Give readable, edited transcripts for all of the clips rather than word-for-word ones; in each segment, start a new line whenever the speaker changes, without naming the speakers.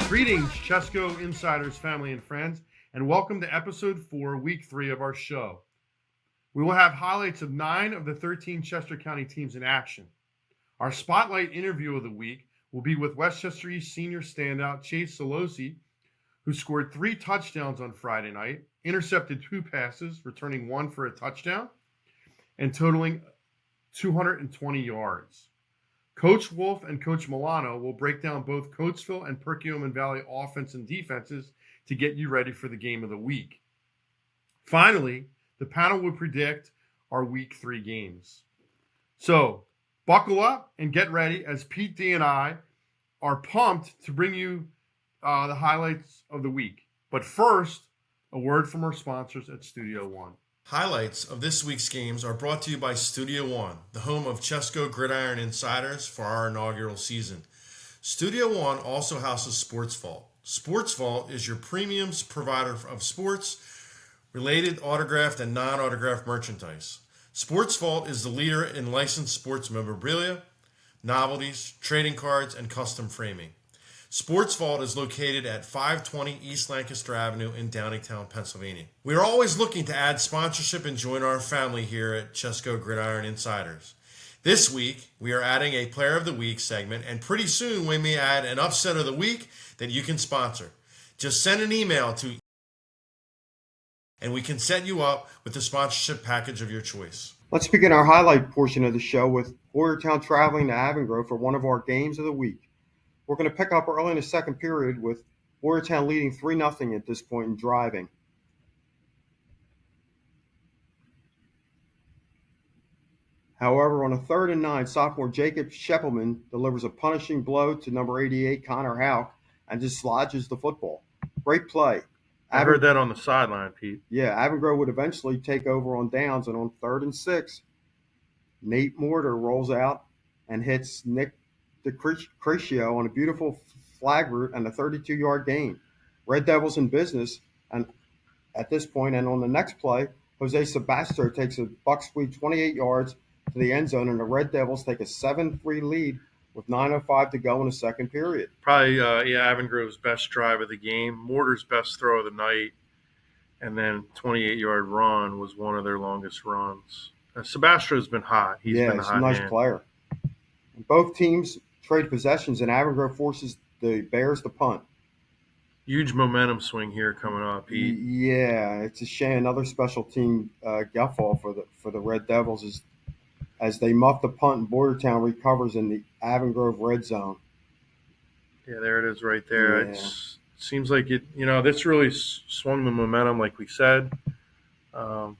Greetings, ChesCo Insiders, family, and friends, and welcome to episode 4, week 3 of our show. We will have highlights of 9 of the 13 Chester County teams in action. Our spotlight interview of the week will be with Westchester East senior standout Chase Solosi, who scored 3 touchdowns on Friday night, intercepted 2 passes, returning 1 for a touchdown, and totaling 220 yards. Coach Wolf and Coach Milano will break down both Coatesville and Perkiomen Valley offense and defenses to get you ready for the game of the week. Finally, the panel will predict our week 3 games. So, buckle up and get ready as Pete D and I are pumped to bring you the highlights of the week. But first, a word from our sponsors at Studio One.
Highlights of this week's games are brought to you by Studio One, the home of ChesCo Gridiron Insiders for our inaugural season. Studio One also houses Sports Vault. Sports Vault is your premium provider of sports-related autographed and non-autographed merchandise. Sports Vault is the leader in licensed sports memorabilia, novelties, trading cards, and custom framing. Sports Vault is located at 520 East Lancaster Avenue in Downingtown, Pennsylvania. We are always looking to add sponsorship and join our family here at ChesCo Gridiron Insiders. This week, we are adding a Player of the Week segment, and pretty soon we may add an Upset of the Week that you can sponsor. Just send an email to and we can set you up with the sponsorship package of your choice.
Let's begin our highlight portion of the show with Boyertown traveling to Avongrove for one of our games of the week. We're going to pick up early in the second period with Boyertown leading 3-0 at this point and driving. However, on a 3rd and 9, sophomore Jacob Scheppelman delivers a punishing blow to number 88, Connor Houck, and dislodges the football. Great play.
I heard that on the sideline, Pete.
Yeah, Avongrove would eventually take over on downs, and on 3rd and 6, Nate Mortar rolls out and hits Nick DeCrescio on a beautiful flag route and a 32-yard gain. Red Devils in business, and at this point, and on the next play, Jose Sebastro takes a buck sweep 28 yards to the end zone, and the Red Devils take a 7-3 lead with 9:05 to go in the second period.
Probably, Avongrove's best drive of the game, Mortar's best throw of the night, and then 28-yard run was one of their longest runs. Sebastro's been hot. He's been a hot
nice
hand.
Player. Both teams trade possessions, and Avongrove forces the Bears to punt.
Huge momentum swing here coming up, Pete.
Yeah, it's a shame. Another special team gutfall for the Red Devils as they muff the punt and Boyertown recovers in the Avongrove red zone.
Yeah, there it is right there.
Yeah.
It seems like this really swung the momentum, like we said.
2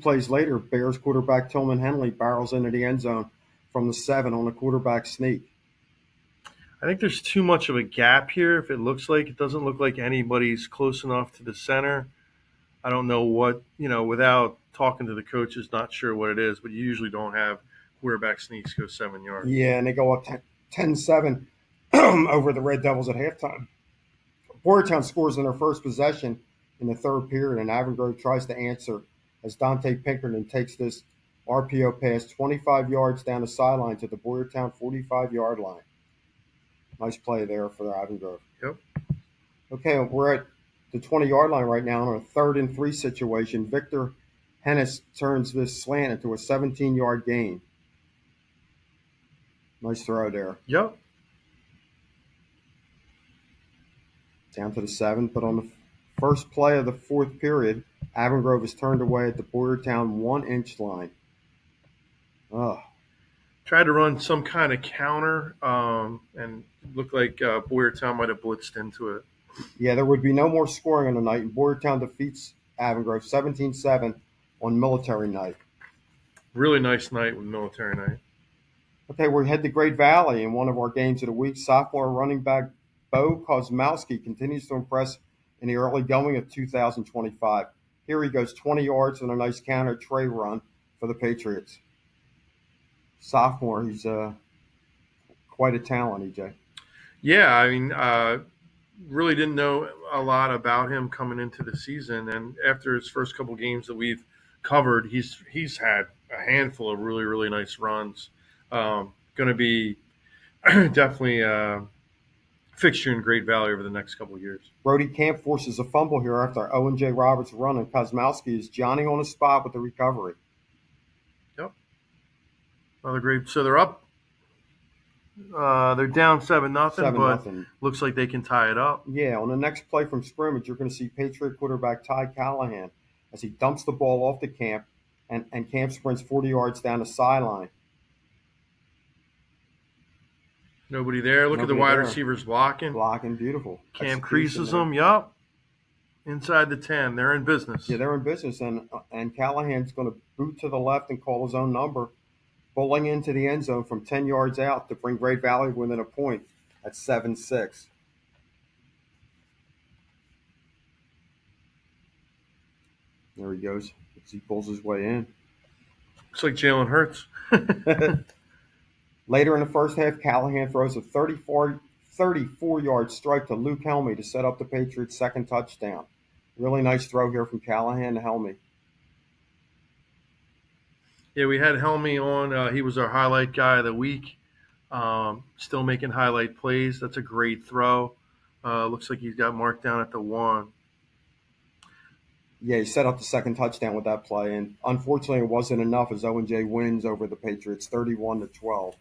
plays later, Bears quarterback Tillman Henley barrels into the end zone from the 7 on a quarterback sneak.
I think there's too much of a gap here. If it doesn't look like anybody's close enough to the center. I don't know what, without talking to the coaches, not sure what it is, but you usually don't have quarterback sneaks go 7 yards.
Yeah, and they go up 10-7 over the Red Devils at halftime. Boyertown scores in their first possession in the third period, and Avongrove tries to answer as Dante Pinkerton takes this RPO pass 25 yards down the sideline to the Boyertown 45-yard line. Nice play there for Avongrove.
Yep.
Okay, we're at the 20-yard line right now in a 3rd and 3 situation. Victor Hennis turns this slant into a 17-yard gain. Nice throw there.
Yep.
Down to the 7, but on the first play of the fourth period, Avongrove is turned away at the Boyertown 1-inch line.
Tried to run some kind of counter, and looked like Boyertown might have blitzed into it.
Yeah, there would be no more scoring on the night, and Boyertown defeats Avongrove 17-7 on military night.
Really nice night with military night.
Okay, we head to Great Valley in one of our games of the week. Sophomore running back Bo Kozmowski continues to impress in the early going of 2025. Here he goes 20 yards on a nice counter tray run for the Patriots. Sophomore, he's quite a talent, EJ.
Yeah, I mean, really didn't know a lot about him coming into the season, and after his first couple games that we've covered, he's had a handful of really, really nice runs. Going to be definitely fixture in Great Valley over the next couple of years.
Brody Camp forces a fumble here after Owen J. Roberts run, and Kosmowski is Johnny on the spot with the recovery.
Yep. Another great. So they're up. They're down 7-0, but looks like they can tie it up.
Yeah, on the next play from scrimmage, you're going to see Patriot quarterback Ty Callahan as he dumps the ball off to Camp, and Camp sprints 40 yards down the sideline.
Nobody there. Look at the wide receivers blocking.
Blocking, beautiful.
Camp creases them. Yup. Inside the 10. They're in business.
Yeah, they're in business, and Callahan's going to boot to the left and call his own number, bowling into the end zone from 10 yards out to bring Great Valley within a point at 7-6. There he goes. As he pulls his way in.
Looks like Jalen Hurts.
Later in the first half, Callahan throws a 34-yard strike to Luke Helmy to set up the Patriots' second touchdown. Really nice throw here from Callahan to Helmy.
Yeah, we had Helmy on. He was our highlight guy of the week. Still making highlight plays. That's a great throw. Looks like he's got marked down at the 1.
Yeah, he set up the second touchdown with that play, and unfortunately it wasn't enough as O&J wins over the Patriots 31-12.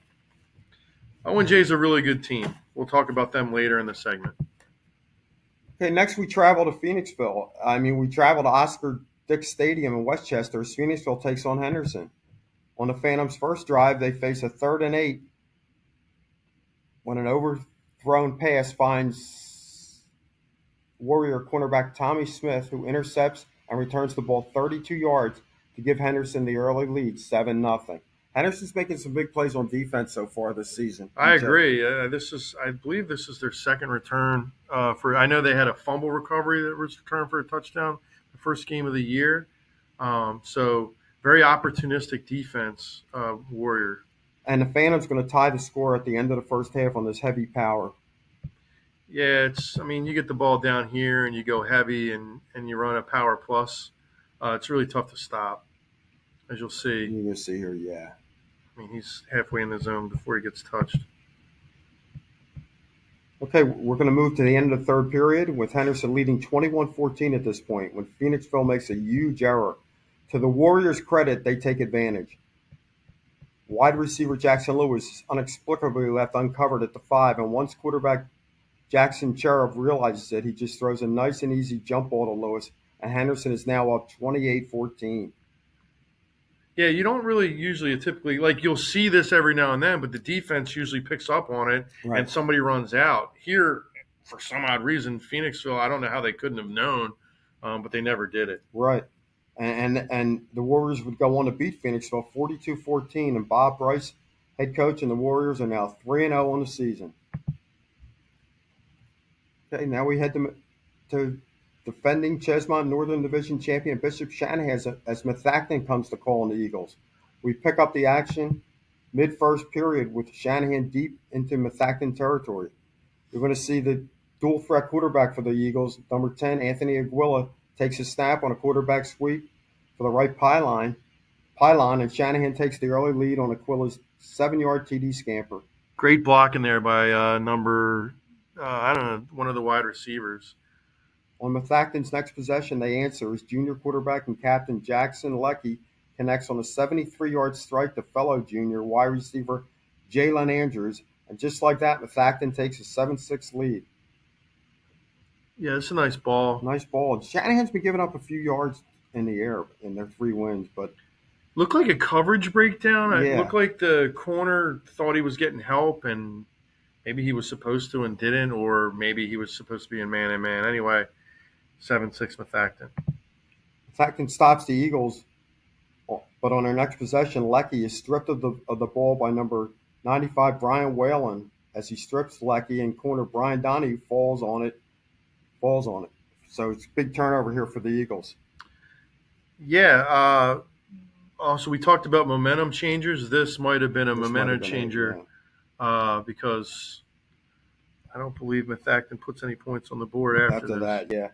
O&J's a really good team. We'll talk about them later in the segment.
Okay, next we travel to Phoenixville. We travel to Oscar Dix Stadium in Westchester as Phoenixville takes on Henderson. On the Phantoms' first drive, they face a 3rd and 8 when an overthrown pass finds Warrior cornerback Tommy Smith, who intercepts and returns the ball 32 yards to give Henderson the early lead, 7-0. Henderson's making some big plays on defense so far this season.
I agree. I believe this is their second return for. I know they had a fumble recovery that was returned for a touchdown the first game of the year. So very opportunistic defense, Warrior.
And the Phantom's going to tie the score at the end of the first half on this heavy power.
Yeah, you get the ball down here and you go heavy and you run a power plus. It's really tough to stop, as you'll see.
You're going to see here, yeah.
He's halfway in the zone before he gets touched.
Okay, we're going to move to the end of the third period with Henderson leading 21-14 at this point when Phoenixville makes a huge error. To the Warriors' credit, they take advantage. Wide receiver Jackson Lewis is inexplicably left uncovered at the 5, and once quarterback Jackson Cherub realizes it, he just throws a nice and easy jump ball to Lewis, and Henderson is now up 28-14.
Yeah, you don't really usually typically, you'll see this every now and then, but the defense usually picks up on it and somebody runs out. Here, for some odd reason, Phoenixville, I don't know how they couldn't have known, but they never did it.
Right. And the Warriors would go on to beat Phoenixville 42-14, and Bob Bryce, head coach, and the Warriors are now 3-0 on the season. Okay, now we head to defending Chesmont Northern Division champion Bishop Shanahan as Methacton comes to call on the Eagles. We pick up the action mid-first period with Shanahan deep into Methacton territory. You're going to see the dual threat quarterback for the Eagles, number 10, Anthony Aguila, takes a snap on a quarterback sweep for the right pylon, and Shanahan takes the early lead on Aquila's 7-yard TD scamper.
Great blocking there by one of the wide receivers.
On Methacton's next possession, they answer as junior quarterback and captain Jackson Leckie connects on a 73-yard strike to fellow junior wide receiver Jalen Andrews, and just like that, Methacton takes a 7-6 lead.
Yeah, it's a nice ball.
Nice ball. Shanahan's been giving up a few yards in the air in their 3 wins, but
looked like a coverage breakdown. It looked like the corner thought he was getting help, and maybe he was supposed to and didn't, or maybe he was supposed to be in man-to-man. Anyway, 7-6 Methacton.
Methacton stops the Eagles, but on their next possession, Leckie is stripped of the ball by number 95, Brian Whalen. As he strips Leckie, and corner Brian Donahue falls on it. So it's a big turnover here for the Eagles.
Yeah. Also, we talked about momentum changers. This might have been a momentum changer because I don't believe Methacton puts any points on the board after
that. Yeah.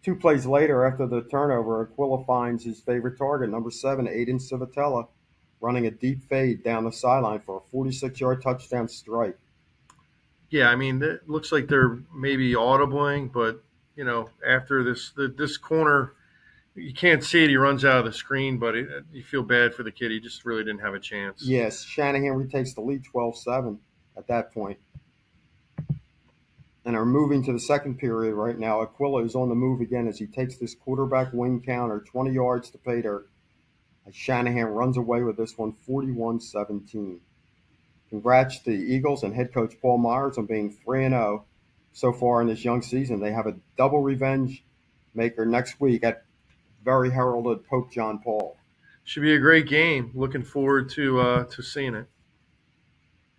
2 plays later, after the turnover, Aquila finds his favorite target, number 7, Aiden Civitella, running a deep fade down the sideline for a 46-yard touchdown strike.
Yeah, I mean, it looks like they're maybe audibling, but after this corner, you can't see it. He runs out of the screen, but you feel bad for the kid. He just really didn't have a chance.
Yes, Shanahan retakes the lead 12-7 at that point. And are moving to the second period right now. Aquila is on the move again as he takes this quarterback wing counter 20 yards to pay dirt. As Shanahan runs away with this one 41-17. Congrats to the Eagles and head coach Paul Myers on being 3-0 so far in this young season. They have a double revenge maker next week at very heralded Pope John Paul.
Should be a great game. Looking forward to seeing it.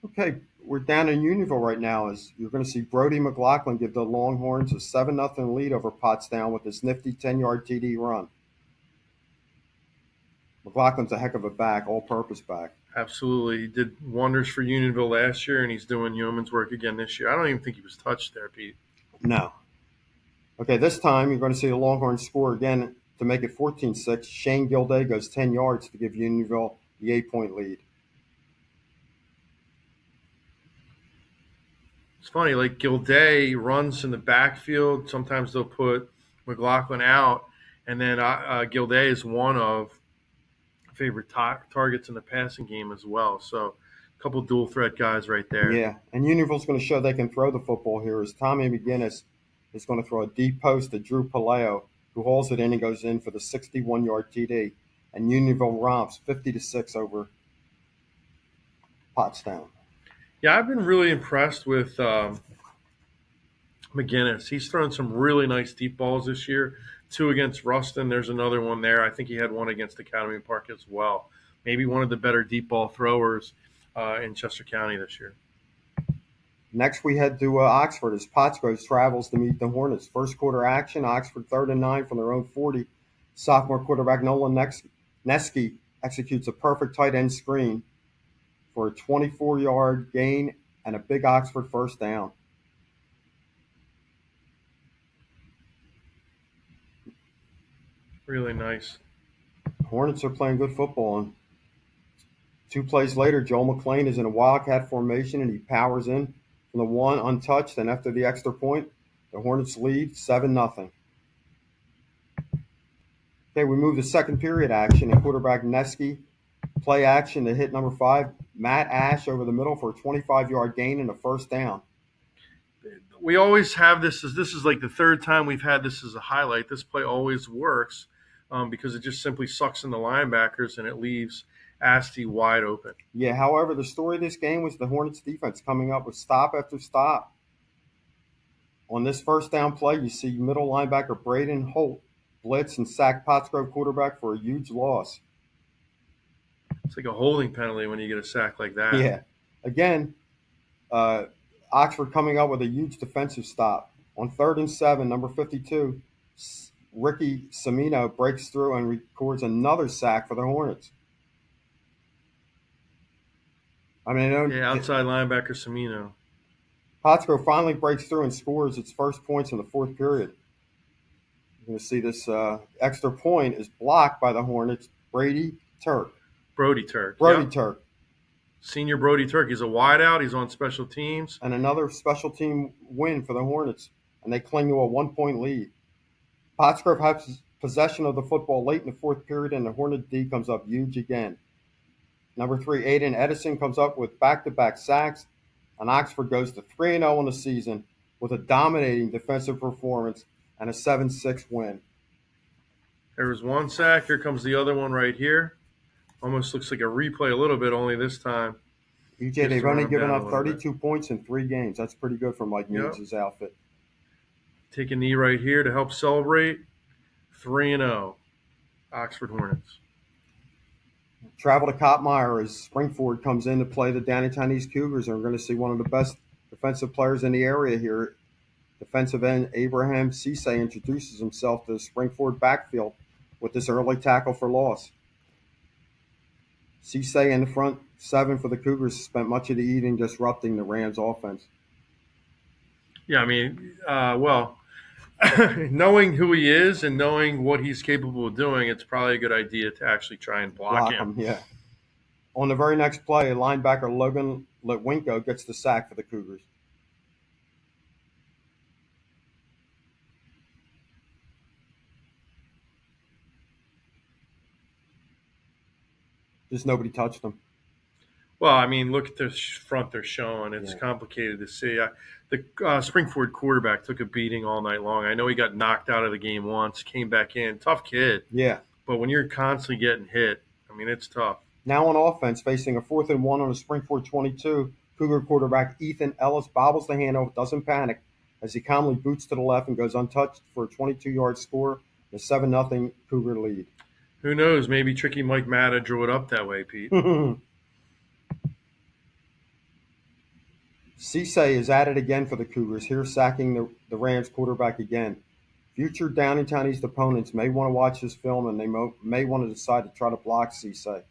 Okay, we're down in Unionville right now as you're going to see Brody McLaughlin give the Longhorns a 7-0 lead over Pottstown with this nifty 10-yard TD run. McLaughlin's a heck of a back, all-purpose back.
Absolutely. He did wonders for Unionville last year, and he's doing yeoman's work again this year. I don't even think he was touched there, Pete.
No. Okay, this time you're going to see the Longhorns score again to make it 14-6. Shane Gilday goes 10 yards to give Unionville the 8-point lead.
It's funny, like Gilday runs in the backfield. Sometimes they'll put McLaughlin out, and then Gilday is one of favorite targets in the passing game as well. So a couple dual threat guys right there.
Yeah, and Unionville's going to show they can throw the football here as Tommy McGinnis is going to throw a deep post to Drew Paleo, who hauls it in and goes in for the 61-yard TD. And Unionville romps 50-6 over Pottstown.
Yeah, I've been really impressed with McGinnis. He's thrown some really nice deep balls this year. 2 against Ruston. There's another one there. I think he had one against Academy Park as well. Maybe one of the better deep ball throwers in Chester County this year.
Next, we head to Oxford as Pottsgrove travels to meet the Hornets. First quarter action, Oxford 3rd and 9 from their own 40. Sophomore quarterback Nolan Neske executes a perfect tight end screen for a 24-yard gain and a big Oxford first down.
Really nice.
Hornets are playing good football. And 2 plays later, Joel McLean is in a wildcat formation and he powers in from the 1 untouched. And after the extra point, the Hornets lead 7-0. Okay, we move to second period action and quarterback Neske play action to hit number 5, Matt Ash over the middle for a 25-yard gain and a first down.
We always have this is like the third time we've had this as a highlight. This play always works because it just simply sucks in the linebackers and it leaves Asti wide open.
Yeah, however, the story of this game was the Hornets defense coming up with stop after stop. On this first down play, you see middle linebacker Braden Holt blitz and sack Pottsgrove quarterback for a huge loss.
It's like a holding penalty when you get a sack like that.
Yeah. Again, Oxford coming up with a huge defensive stop. On 3rd and 7, number 52, Ricky Semino breaks through and records another sack for the Hornets.
Outside linebacker Semino.
Pottsgrove finally breaks through and scores its first points in the 4th period. You're going to see this extra point is blocked by the Hornets, Brody Turk.
Senior Brody Turk. He's a wideout. He's on special teams.
And another special team win for the Hornets, and they cling to a 1-point lead. Pottsgrove has possession of the football late in the 4th period, and the Hornet D comes up huge again. Number 3, Aiden Edison comes up with back-to-back sacks, and Oxford goes to 3-0 in the season with a dominating defensive performance and a 7-6 win.
There was 1 sack. Here comes the other one right here. Almost looks like a replay a little bit, only this time.
EJ, they've only given up 32 points in 3 games. That's pretty good for Mike Means' outfit.
Take a knee right here to help celebrate. 3-0, Oxford Hornets.
Travel to Kottmeyer as Springford comes in to play the Downingtown East Cougars, and we're going to see one of the best defensive players in the area here. Defensive end Abraham Cisse introduces himself to the Springford backfield with this early tackle for loss. Cisse in the front 7 for the Cougars spent much of the evening disrupting the Rams' offense.
Yeah, knowing who he is and knowing what he's capable of doing, it's probably a good idea to actually try and block him.
Yeah. On the very next play, linebacker Logan Litwinko gets the sack for the Cougars. Just nobody touched them.
Well, I mean, look at the front they're showing. It's complicated to see. The Springford quarterback took a beating all night long. I know he got knocked out of the game once, came back in. Tough kid.
Yeah.
But when you're constantly getting hit, I mean, it's tough.
Now on offense, facing a 4th and 1 on a Springford 22, Cougar quarterback Ethan Ellis bobbles the handoff, doesn't panic, as he calmly boots to the left and goes untouched for a 22-yard score, the 7-0 Cougar lead.
Who knows? Maybe Tricky Mike Matta drew it up that way, Pete.
Cisse is at it again for the Cougars, here sacking the Rams quarterback again. Future Downingtown East opponents may want to watch this film, and they may want to decide to try to block Cisse.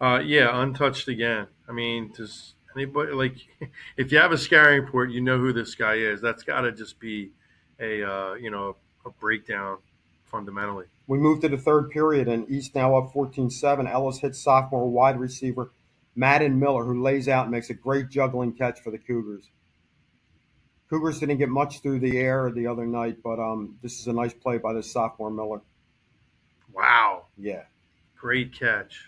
Yeah, untouched again. I mean, does anybody, like, if you have a scouting report, you know who this guy is. That's got to just be a breakdown fundamentally.
We move to the third period, and East now up 14-7. Ellis hits sophomore wide receiver Madden Miller, who lays out and makes a great juggling catch for the Cougars. Cougars didn't get much through the air the other night, but this is a nice play by this sophomore Miller.
Wow.
Yeah.
Great catch.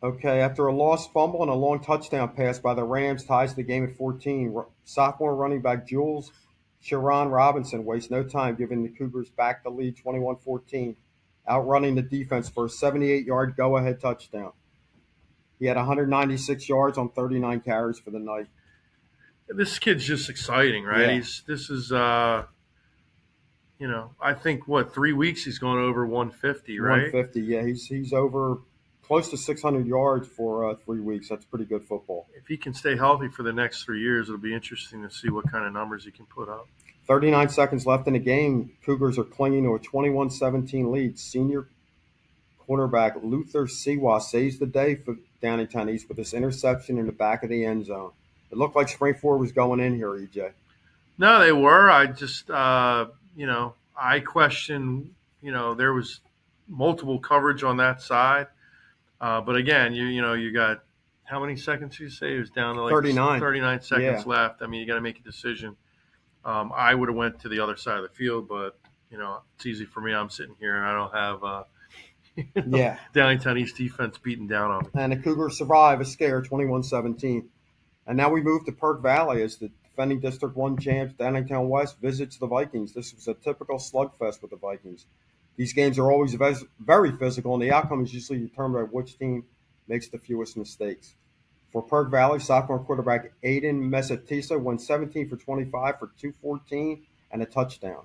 Okay, after a lost fumble and a long touchdown pass by the Rams ties the game at 14, sophomore running back Jules Sharon Robinson wastes no time, giving the Cougars back the lead 21-14, outrunning the defense for a 78-yard go-ahead touchdown. He had 196 yards on 39 carries for the night.
This kid's just exciting, right?
Yeah.
This is I think 3 weeks he's going over 150, right?
150, yeah. He's over close to 600 yards for 3 weeks. That's pretty good football.
If he can stay healthy for the next 3 years, it'll be interesting to see what kind of numbers he can put up.
39 seconds left in the game. Cougars are clinging to a 21-17 lead. Senior cornerback Luther Siwa saves the day for Downingtown East with this interception in the back of the end zone. It looked like Springford was going in here, EJ.
No, they were. I just, I question, there was multiple coverage on that side. But again, you got how many seconds you say? It was down to like 39 seconds left. I mean, you got to make a decision. I would have went to the other side of the field, but, it's easy for me. I'm sitting here and I don't have Downingtown East defense beating down on me.
And the Cougars survive a scare, 21-17. And now we move to Perk Valley as the defending District 1 champs Downingtown West visits the Vikings. This was a typical slugfest with the Vikings. These games are always very physical, and the outcome is usually determined by which team makes the fewest mistakes. For Perk Valley, sophomore quarterback Aiden Mesatisa went 17 for 25 for 214 and a touchdown.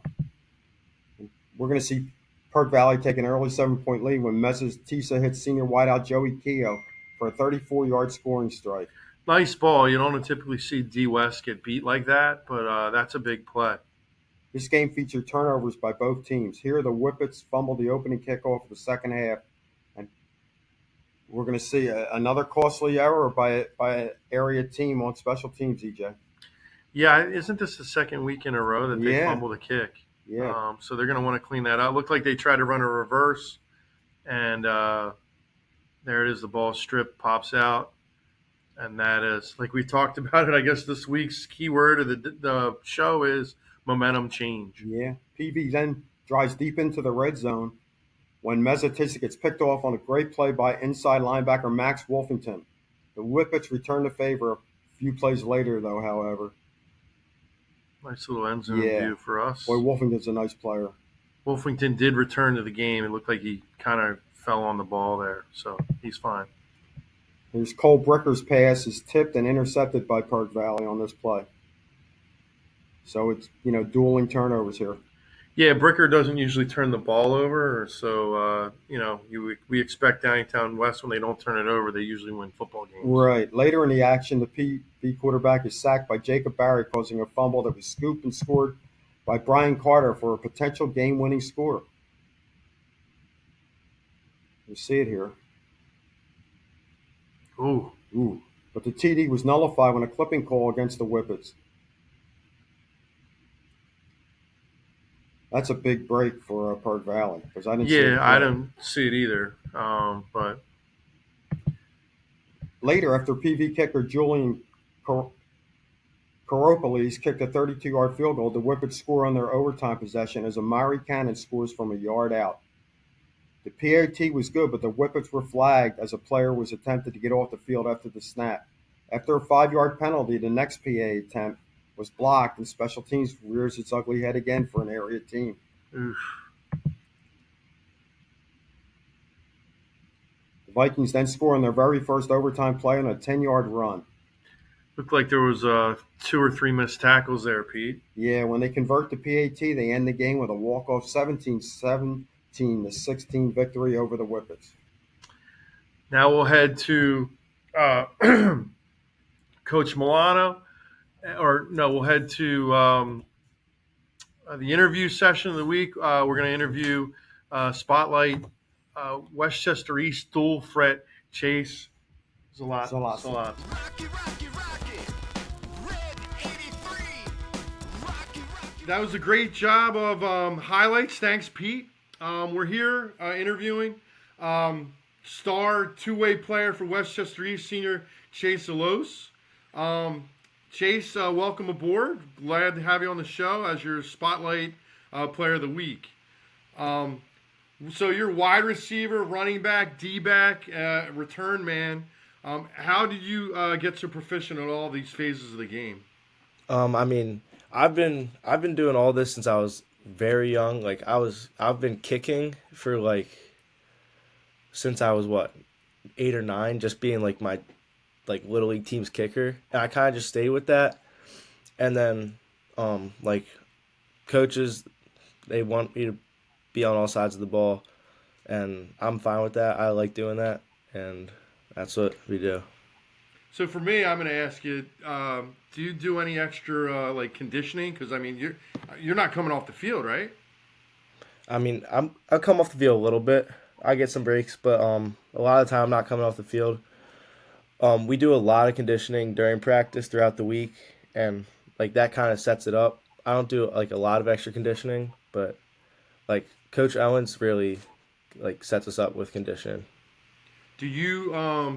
We're going to see Perk Valley take an early 7-point lead when Mesatisa hits senior wideout Joey Keogh for a 34-yard scoring strike.
Nice ball. You don't typically see D West get beat like that, but that's a big play.
This game featured turnovers by both teams. Here, the Whippets fumbled the opening kickoff of the second half, and we're going to see another costly error by an area team on special teams, EJ.
Yeah, isn't this the second week in a row that they fumbled a kick?
Yeah.
So they're going to want to clean that up. Looked like they tried to run a reverse, and there it is. The ball strip pops out. And that is, like we talked about it, I guess this week's keyword of the show is momentum change.
Yeah. PV then drives deep into the red zone when Mesatisa gets picked off on a great play by inside linebacker Max Wolfington. The Whippets return the favor a few plays later, though, however.
Nice little end zone view for us.
Boy, Wolfington's a nice player.
Wolfington did return to the game. It looked like he kind of fell on the ball there, so he's fine.
Here's Cole Bricker's pass is tipped and intercepted by Perk Valley on this play. So it's, dueling turnovers here.
Yeah, Bricker doesn't usually turn the ball over. So, we expect Downingtown West, when they don't turn it over, they usually win football games.
Right. Later in the action, the PV quarterback is sacked by Jacob Barry, causing a fumble that was scooped and scored by Brian Carter for a potential game-winning score. You see it here. Ooh. But the TD was nullified when a clipping call against the Whippets. That's a big break for Perk Valley because I didn't see it.
I didn't see it either. But
later, after PV kicker Julian Karopolis kicked a 32-yard field goal, the Whippets score on their overtime possession as Amari Cannon scores from a yard out. The PAT was good, but the whippets were flagged as a player was attempted to get off the field after the snap. After a 5-yard penalty, the next PA attempt was blocked, and special teams rears its ugly head again for an area team.
Oof.
The Vikings then score on their very first overtime play on a 10-yard run.
Looked like there was 2 or 3 missed tackles there, Pete.
Yeah, when they convert the PAT, they end the game with a walk-off 17-16 victory over the Whippets.
Now we'll head to Coach Milano, we'll head to the interview session of the week. We're going to interview Spotlight Westchester East dual threat Chase Zalazzi. That was a great job of highlights. Thanks, Pete. We're here interviewing star two-way player for Westchester East, senior Chase Zalazzi. Chase, welcome aboard. Glad to have you on the show as your Spotlight Player of the Week. So you're wide receiver, running back, D-back, return man. How did you get so proficient at all these phases of the game?
I've been doing all this since I was very young. I've been kicking for since I was 8 or 9, just being my little league team's kicker, and I kind of just stayed with that. And then coaches, they want me to be on all sides of the ball, and I'm fine with that. I like doing that, and that's what we do.
So for me, I'm going to ask you, do you do any extra conditioning? Because you're not coming off the field, right?
I come off the field a little bit. I get some breaks, but a lot of the time I'm not coming off the field. We do a lot of conditioning during practice throughout the week, and that kind of sets it up. I don't do a lot of extra conditioning, but Coach Owens really sets us up with conditioning.
Do you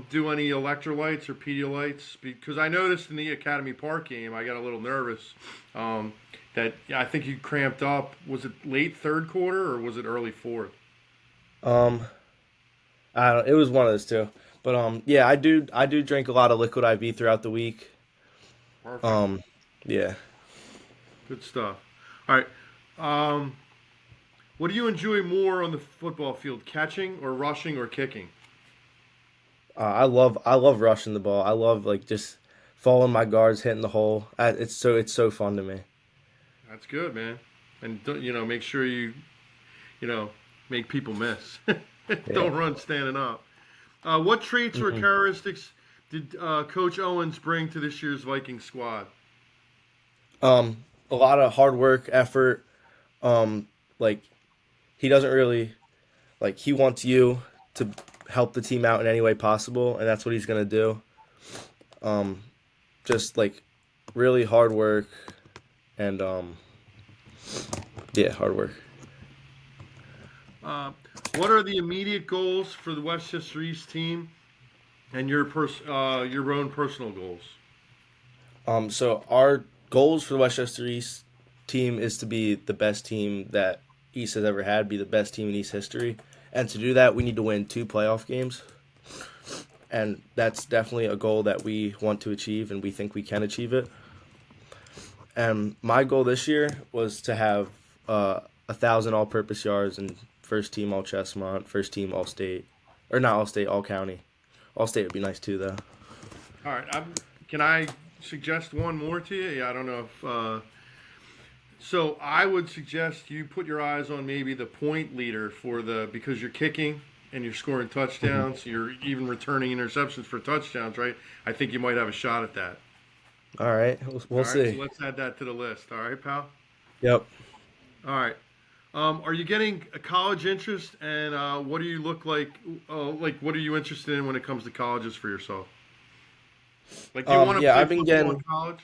do any electrolytes or Pedialytes? Because I noticed in the Academy Park game, I got a little nervous that I think you cramped up. Was it late third quarter or was it early fourth?
I don't know. It was one of those two. But yeah, I do drink a lot of liquid IV throughout the week.
Perfect.
Yeah.
Good stuff. All right. What do you enjoy more on the football field, catching or rushing or kicking?
I love rushing the ball. I love just following my guards, hitting the hole. It's so fun to me.
That's good, man. And make sure you make people miss. Don't run standing up. What traits or characteristics did Coach Owens bring to this year's Viking squad?
A lot of hard work, effort. He doesn't really he wants you to help the team out in any way possible, and that's what he's gonna do. Just really hard work, and hard work.
What are the immediate goals for the Westchester East team, and your own personal goals?
So our goals for the Westchester East team is to be the best team that East has ever had, be the best team in East history. And to do that, we need to win 2 playoff games. And that's definitely a goal that we want to achieve, and we think we can achieve it. And my goal this year was to have 1,000 all-purpose yards and first team All-Chesmont, first team All-State. Or not All-State, All-County. All-State would be nice too, though.
All right. Can I suggest one more to you? Yeah, I don't know if so I would suggest you put your eyes on maybe the point leader because you're kicking and you're scoring touchdowns, you're even returning interceptions for touchdowns, right? I think you might have a shot at that.
All right, we'll see.
So let's add that to the list. All right, pal?
Yep.
All right. Are you getting a college interest, and what do you look like? What are you interested in when it comes to colleges for yourself? Do you want to play football in college?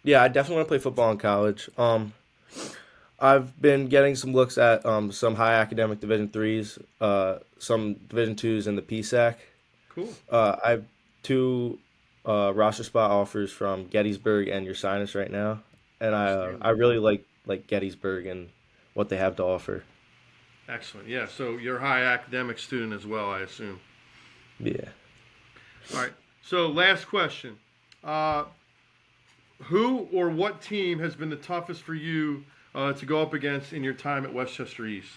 Yeah, I definitely want to play football in college. I've been getting some looks at some high academic Division IIIs, some Division IIs in the PSAC.
Cool.
I have 2 roster spot offers from Gettysburg and Ursinus right now, and I really like Gettysburg and what they have to offer.
Excellent. Yeah, so you're a high academic student as well, I assume.
Yeah.
All right. So last question. Who or what team has been the toughest for you to go up against in your time at Westchester East?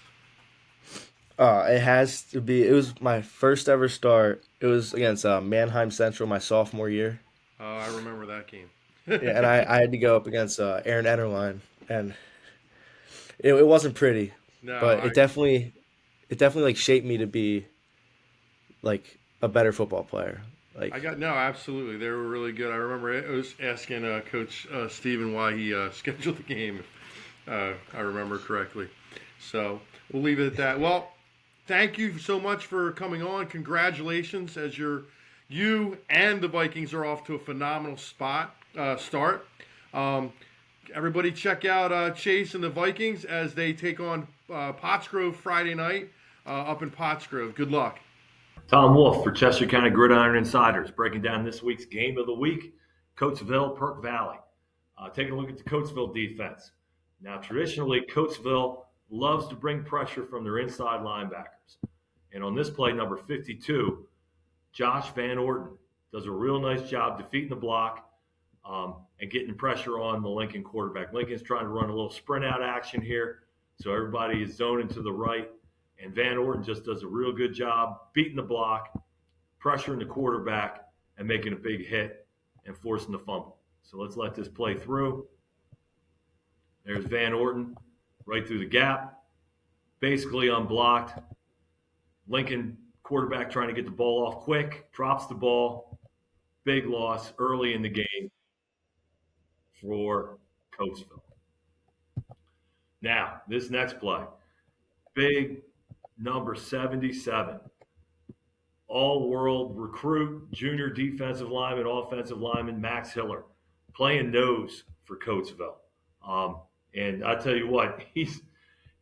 It has to be. It was my first ever start. It was against Mannheim Central my sophomore year.
I remember that game.
Yeah, and I had to go up against Aaron Etterline, and it wasn't pretty,
No,
but it definitely like shaped me to be like a better football player. Like
absolutely. They were really good. I remember I was asking Coach Steven why he scheduled the game, if I remember correctly. So we'll leave it at that. Well, thank you so much for coming on. Congratulations, as you and the Vikings are off to a phenomenal start. Everybody check out Chase and the Vikings as they take on Pottsgrove Friday night up in Pottsgrove. Good luck.
Tom Wolf for Chester County Gridiron Insiders, breaking down this week's game of the week, Coatesville, Perk Valley. Taking a look at the Coatesville defense. Now, traditionally, Coatesville loves to bring pressure from their inside linebackers. And on this play, number 52, Josh Van Orton does a real nice job defeating the block and getting pressure on the Lincoln quarterback. Lincoln's trying to run a little sprint out action here, so everybody is zoning to the right. And Van Orton just does a real good job beating the block, pressuring the quarterback, and making a big hit and forcing the fumble. So let's let this play through. There's Van Orton right through the gap, basically unblocked. Lincoln quarterback trying to get the ball off quick, drops the ball. Big loss early in the game for Coatesville. Now, this next play, big number 77, all-world recruit, junior defensive lineman, offensive lineman, Max Hiller, playing nose for Coatesville. And I tell you what, if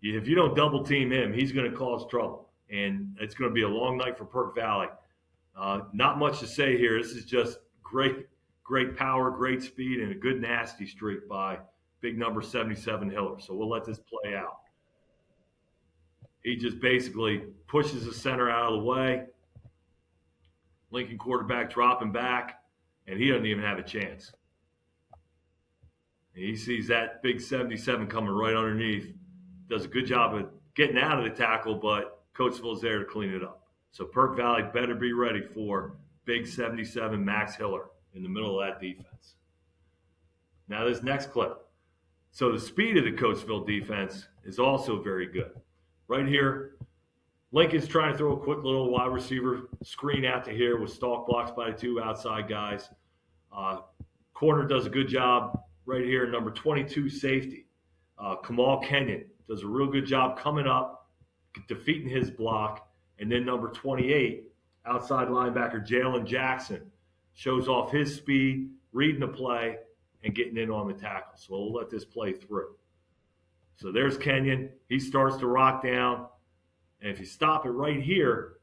you don't double team him, he's going to cause trouble. And it's going to be a long night for Perk Valley. Not much to say here. This is just great power, great speed, and a good nasty streak by big number 77 Hiller. So we'll let this play out. He just basically pushes the center out of the way. Lincoln quarterback dropping back, and he doesn't even have a chance. And he sees that big 77 coming right underneath. Does a good job of getting out of the tackle, but Coatesville's there to clean it up. So Perk Valley better be ready for big 77 Max Hiller in the middle of that defense. Now this next clip. So the speed of the Coatesville defense is also very good. Right here, Lincoln's trying to throw a quick little wide receiver screen out to here with stalk blocks by the two outside guys. Corner does a good job right here. Number 22 safety, Kamal Kenyon, does a real good job coming up, defeating his block. And then number 28, outside linebacker Jalen Jackson, shows off his speed, reading the play, and getting in on the tackle. So we'll let this play through. So there's Kenyon. He starts to rock down. And if you stop it right here,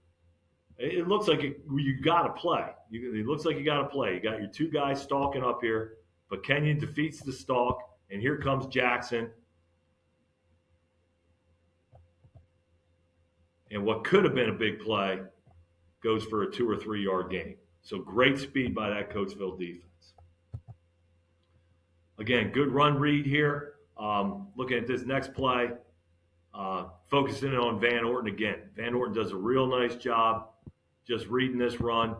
it looks like you got to play. It looks like you got to play. You got your two guys stalking up here, but Kenyon defeats the stalk, and here comes Jackson. And what could have been a big play goes for a 2 or 3 yard gain. So great speed by that Coatesville defense. Again, good run read here. Looking at this next play, focusing on Van Orton again. Van Orton does a real nice job just reading this run.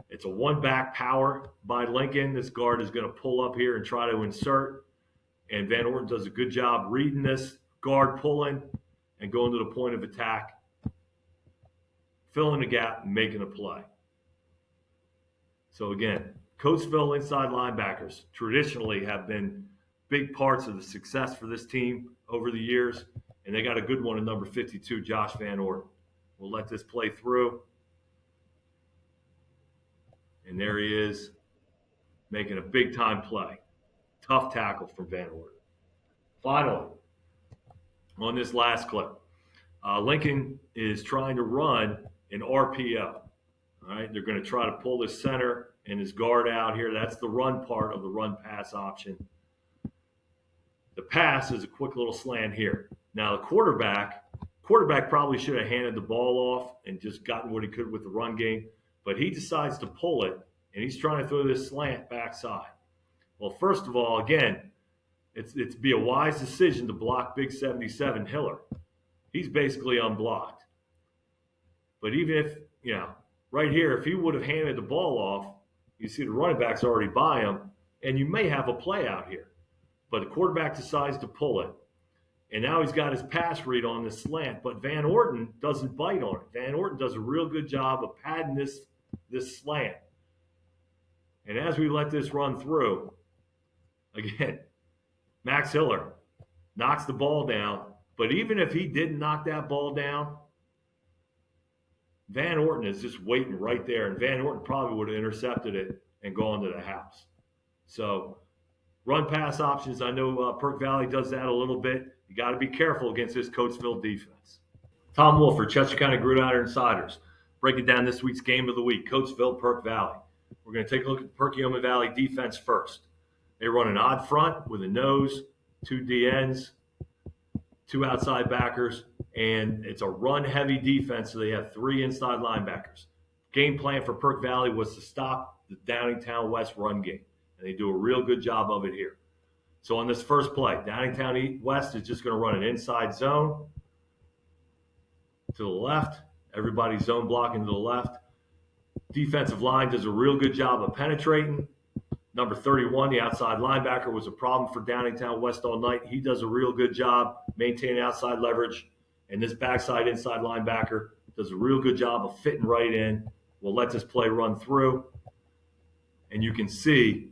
It's a one-back power by Lincoln. This guard is going to pull up here and try to insert. And Van Orton does a good job reading this guard pulling and going to the point of attack, filling the gap and making a play. So again, Coatesville inside linebackers traditionally have been big parts of the success for this team over the years, and they got a good one in number 52, Josh Van Orton. We'll let this play through. And there he is, making a big-time play. Tough tackle from Van Orton. Finally, on this last clip, Lincoln is trying to run an RPO. All right, they're going to try to pull this center and his guard out here. That's the run part of the run-pass option. The pass is a quick little slant here. Now the quarterback probably should have handed the ball off and just gotten what he could with the run game, but he decides to pull it, and he's trying to throw this slant backside. Well, first of all, again, it's be a wise decision to block big 77 Hiller. He's basically unblocked. But even if, right here, if he would have handed the ball off, you see the running back's already by him, and you may have a play out here. But the quarterback decides to pull it. And now he's got his pass read on the slant, but Van Orton doesn't bite on it. Van Orton does a real good job of padding this slant. And as we let this run through, again, Max Hiller knocks the ball down. But even if he didn't knock that ball down, Van Orton is just waiting right there. And Van Orton probably would have intercepted it and gone to the house. So run pass options, I know Perk Valley does that a little bit. You got to be careful against this Coatesville defense. Tom Wolf for Chester County Gridiron Insiders. Breaking down this week's game of the week, Coatesville, Perk Valley. We're going to take a look at the Perkiomen Valley defense first. They run an odd front with a nose, 2 DNs, 2 outside backers, and it's a run-heavy defense, so they have 3 inside linebackers. Game plan for Perk Valley was to stop the Downingtown West run game, and they do a real good job of it here. So on this first play, Downingtown West is just going to run an inside zone to the left. Everybody's zone blocking to the left. Defensive line does a real good job of penetrating. Number 31, the outside linebacker, was a problem for Downingtown West all night. He does a real good job maintaining outside leverage. And this backside inside linebacker does a real good job of fitting right in. We'll let this play run through. And you can see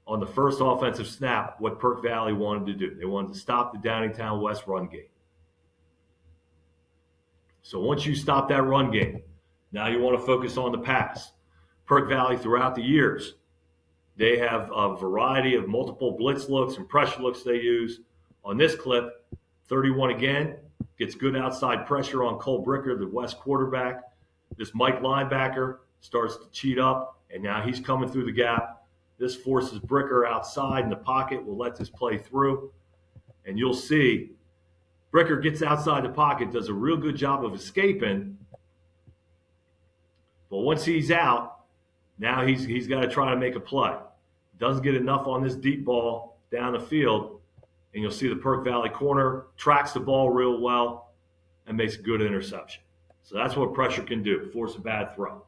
on the first offensive snap what Perk Valley wanted to do. They wanted to stop the Downingtown West run game. So once you stop that run game, now you want to focus on the pass. Perk Valley, throughout the years, they have a variety of multiple blitz looks and pressure looks they use. On this clip, 31 again, gets good outside pressure on Cole Bricker, the West quarterback. This Mike linebacker starts to cheat up, and now he's coming through the gap. This forces Bricker outside in the pocket. We'll let this play through. And you'll see Bricker gets outside the pocket, does a real good job of escaping. But once he's out, now he's got to try to make a play. Doesn't get enough on this deep ball down the field. And you'll see the Perk Valley corner tracks the ball real well and makes a good interception. So that's what pressure can do, force a bad throw.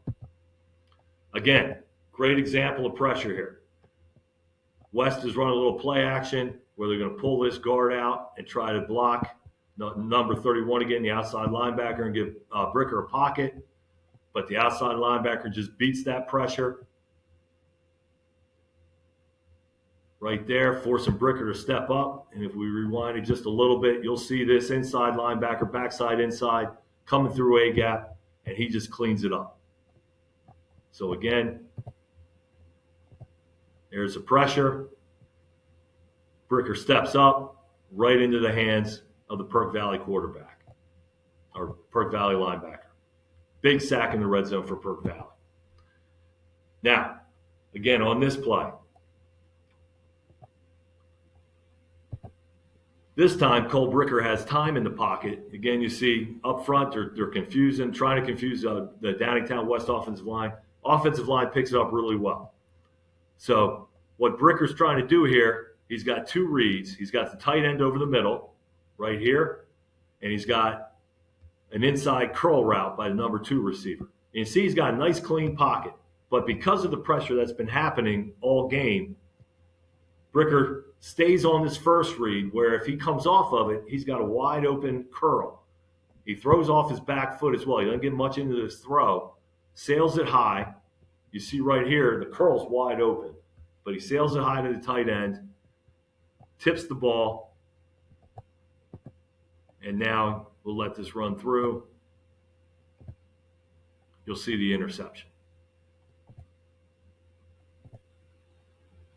Again, great example of pressure here. West is running a little play action where they're going to pull this guard out and try to block number 31 again, the outside linebacker, and give Bricker a pocket. But the outside linebacker just beats that pressure. Right there, forcing Bricker to step up. And if we rewind it just a little bit, you'll see this inside linebacker, backside inside, coming through A-gap, and he just cleans it up. So again, there's the pressure. Bricker steps up right into the hands of the Perk Valley quarterback, or Perk Valley linebacker. Big sack in the red zone for Perk Valley. Now, again, on this play, this time Cole Bricker has time in the pocket. Again, you see up front, they're confusing, trying to confuse the Downingtown West offensive line. Offensive line picks it up really well. So what Bricker's trying to do here, he's got 2 reads. He's got the tight end over the middle right here, and he's got an inside curl route by the number 2 receiver. And you see he's got a nice clean pocket. But because of the pressure that's been happening all game, Bricker stays on this first read where if he comes off of it, he's got a wide open curl. He throws off his back foot as well. He doesn't get much into this throw. Sails it high. You see right here, the curl's wide open. But he sails it high to the tight end, tips the ball, and now we'll let this run through. You'll see the interception.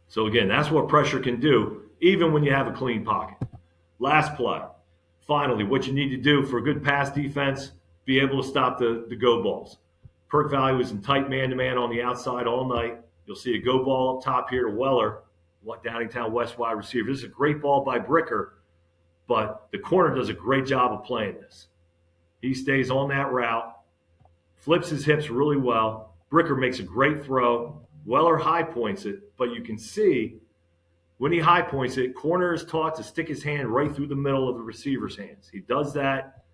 So again, that's what pressure can do, even when you have a clean pocket. Last play. Finally, what you need to do for a good pass defense, be able to stop the go balls. Perk Valley was in tight man-to-man on the outside all night. You'll see a go ball up top here to Weller, Downingtown West wide receiver. This is a great ball by Bricker, But the corner does a great job of playing this. He stays on that route, flips his hips really well. Bricker makes a great throw. Weller high points it, but you can see when he high points it, corner is taught to stick his hand right through the middle of the receiver's hands. He does that.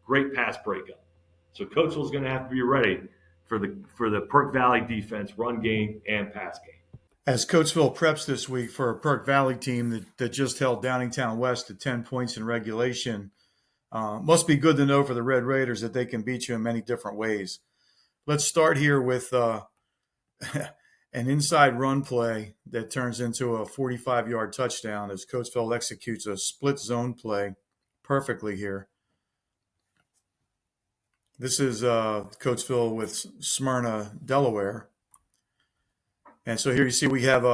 Great pass breakup. So Coachville's going to have to be ready for the Perk Valley defense, run game and pass game.
As Coatesville preps this week for a Perk Valley team that just held Downingtown West to 10 points in regulation, must be good to know for the Red Raiders that they can beat you in many different ways. Let's start here with an inside run play that turns into a 45-yard touchdown as Coatesville executes a split zone play perfectly here. This is Coatesville with Smyrna, Delaware. And so here you see we have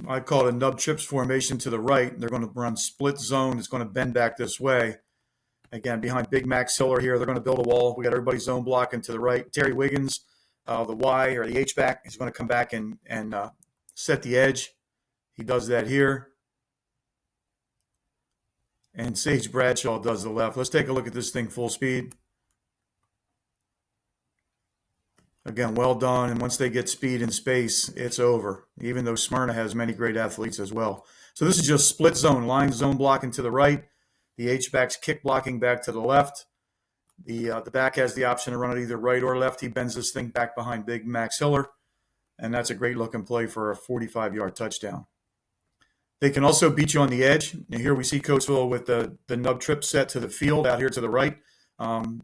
I call it a nub trips formation to the right. They're going to run split zone. It's going to bend back this way. Again, behind Big Max Hiller here, they're going to build a wall. We got everybody zone blocking to the right. Terry Wiggins, the Y or the H-back, is going to come back and set the edge. He does that here. And Sage Bradshaw does the left. Let's take a look at this thing full speed. Again, well done. And once they get speed and space, it's over, even though Smyrna has many great athletes as well. So this is just split zone, line zone blocking to the right. The H-back's kick blocking back to the left. The back has the option to run it either right or left. He bends this thing back behind Big Max Hiller, and that's a great-looking play for a 45-yard touchdown. They can also beat you on the edge. And here we see Coatesville with the nub trip set to the field out here to the right.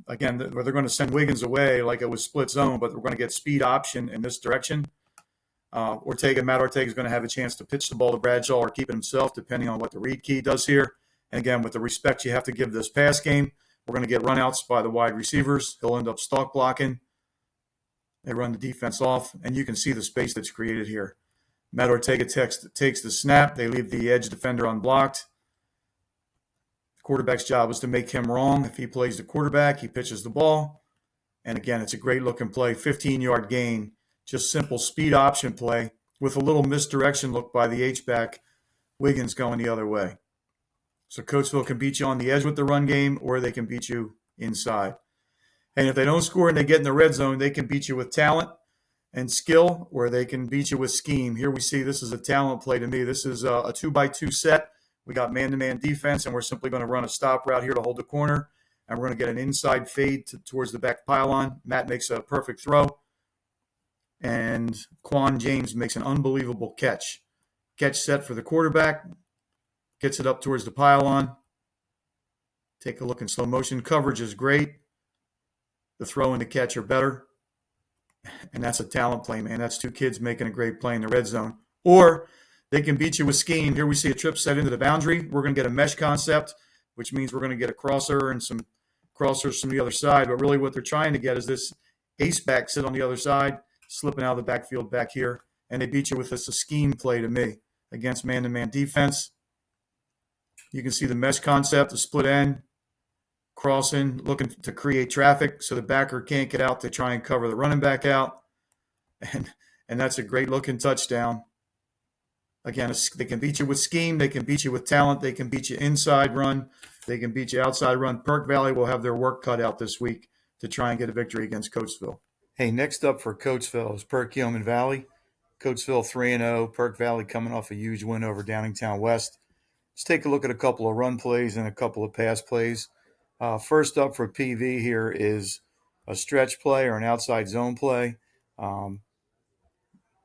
Again, they're going to send Wiggins away like it was split zone, but we're going to get speed option in this direction. Matt Ortega is going to have a chance to pitch the ball to Bradshaw or keep it himself, depending on what the read key does here. And again, with the respect you have to give this pass game, we're going to get runouts by the wide receivers. He'll end up stalk blocking. They run the defense off, and you can see the space that's created here. Matt Ortega takes the snap. They leave the edge defender unblocked. Quarterback's job is to make him wrong. If he plays the quarterback, he pitches the ball. And again, it's a great-looking play, 15-yard gain, just simple speed option play with a little misdirection look by the H-back, Wiggins going the other way. So Coatesville can beat you on the edge with the run game, or they can beat you inside. And if they don't score and they get in the red zone, they can beat you with talent and skill, or they can beat you with scheme. Here we see this is a talent play to me. This is a 2-by-2 set. We got man-to-man defense, and we're simply going to run a stop route here to hold the corner, and we're going to get an inside fade towards the back pylon. Matt makes a perfect throw, and Quan James makes an unbelievable catch. Catch set for the quarterback, gets it up towards the pylon. Take a look in slow motion. Coverage is great. The throw and the catch are better, and that's a talent play, man. That's two kids making a great play in the red zone. Or they can beat you with scheme. Here we see a trip set into the boundary. We're going to get a mesh concept, which means we're going to get a crosser and some crossers from the other side. But really what they're trying to get is this ace back sit on the other side, slipping out of the backfield back here. And they beat you with this a scheme play to me against man-to-man defense. You can see the mesh concept, the split end, crossing, looking to create traffic so the backer can't get out to try and cover the running back out. And that's a great-looking touchdown. Again, they can beat you with scheme. They can beat you with talent. They can beat you inside run. They can beat you outside run. Perk Valley will have their work cut out this week to try and get a victory against Coatesville. Hey, next up for Coatesville is Perk Yeoman Valley. Coatesville 3-0. Perk Valley coming off a huge win over Downingtown West. Let's take a look at a couple of run plays and a couple of pass plays. First up for PV here is a stretch play or an outside zone play.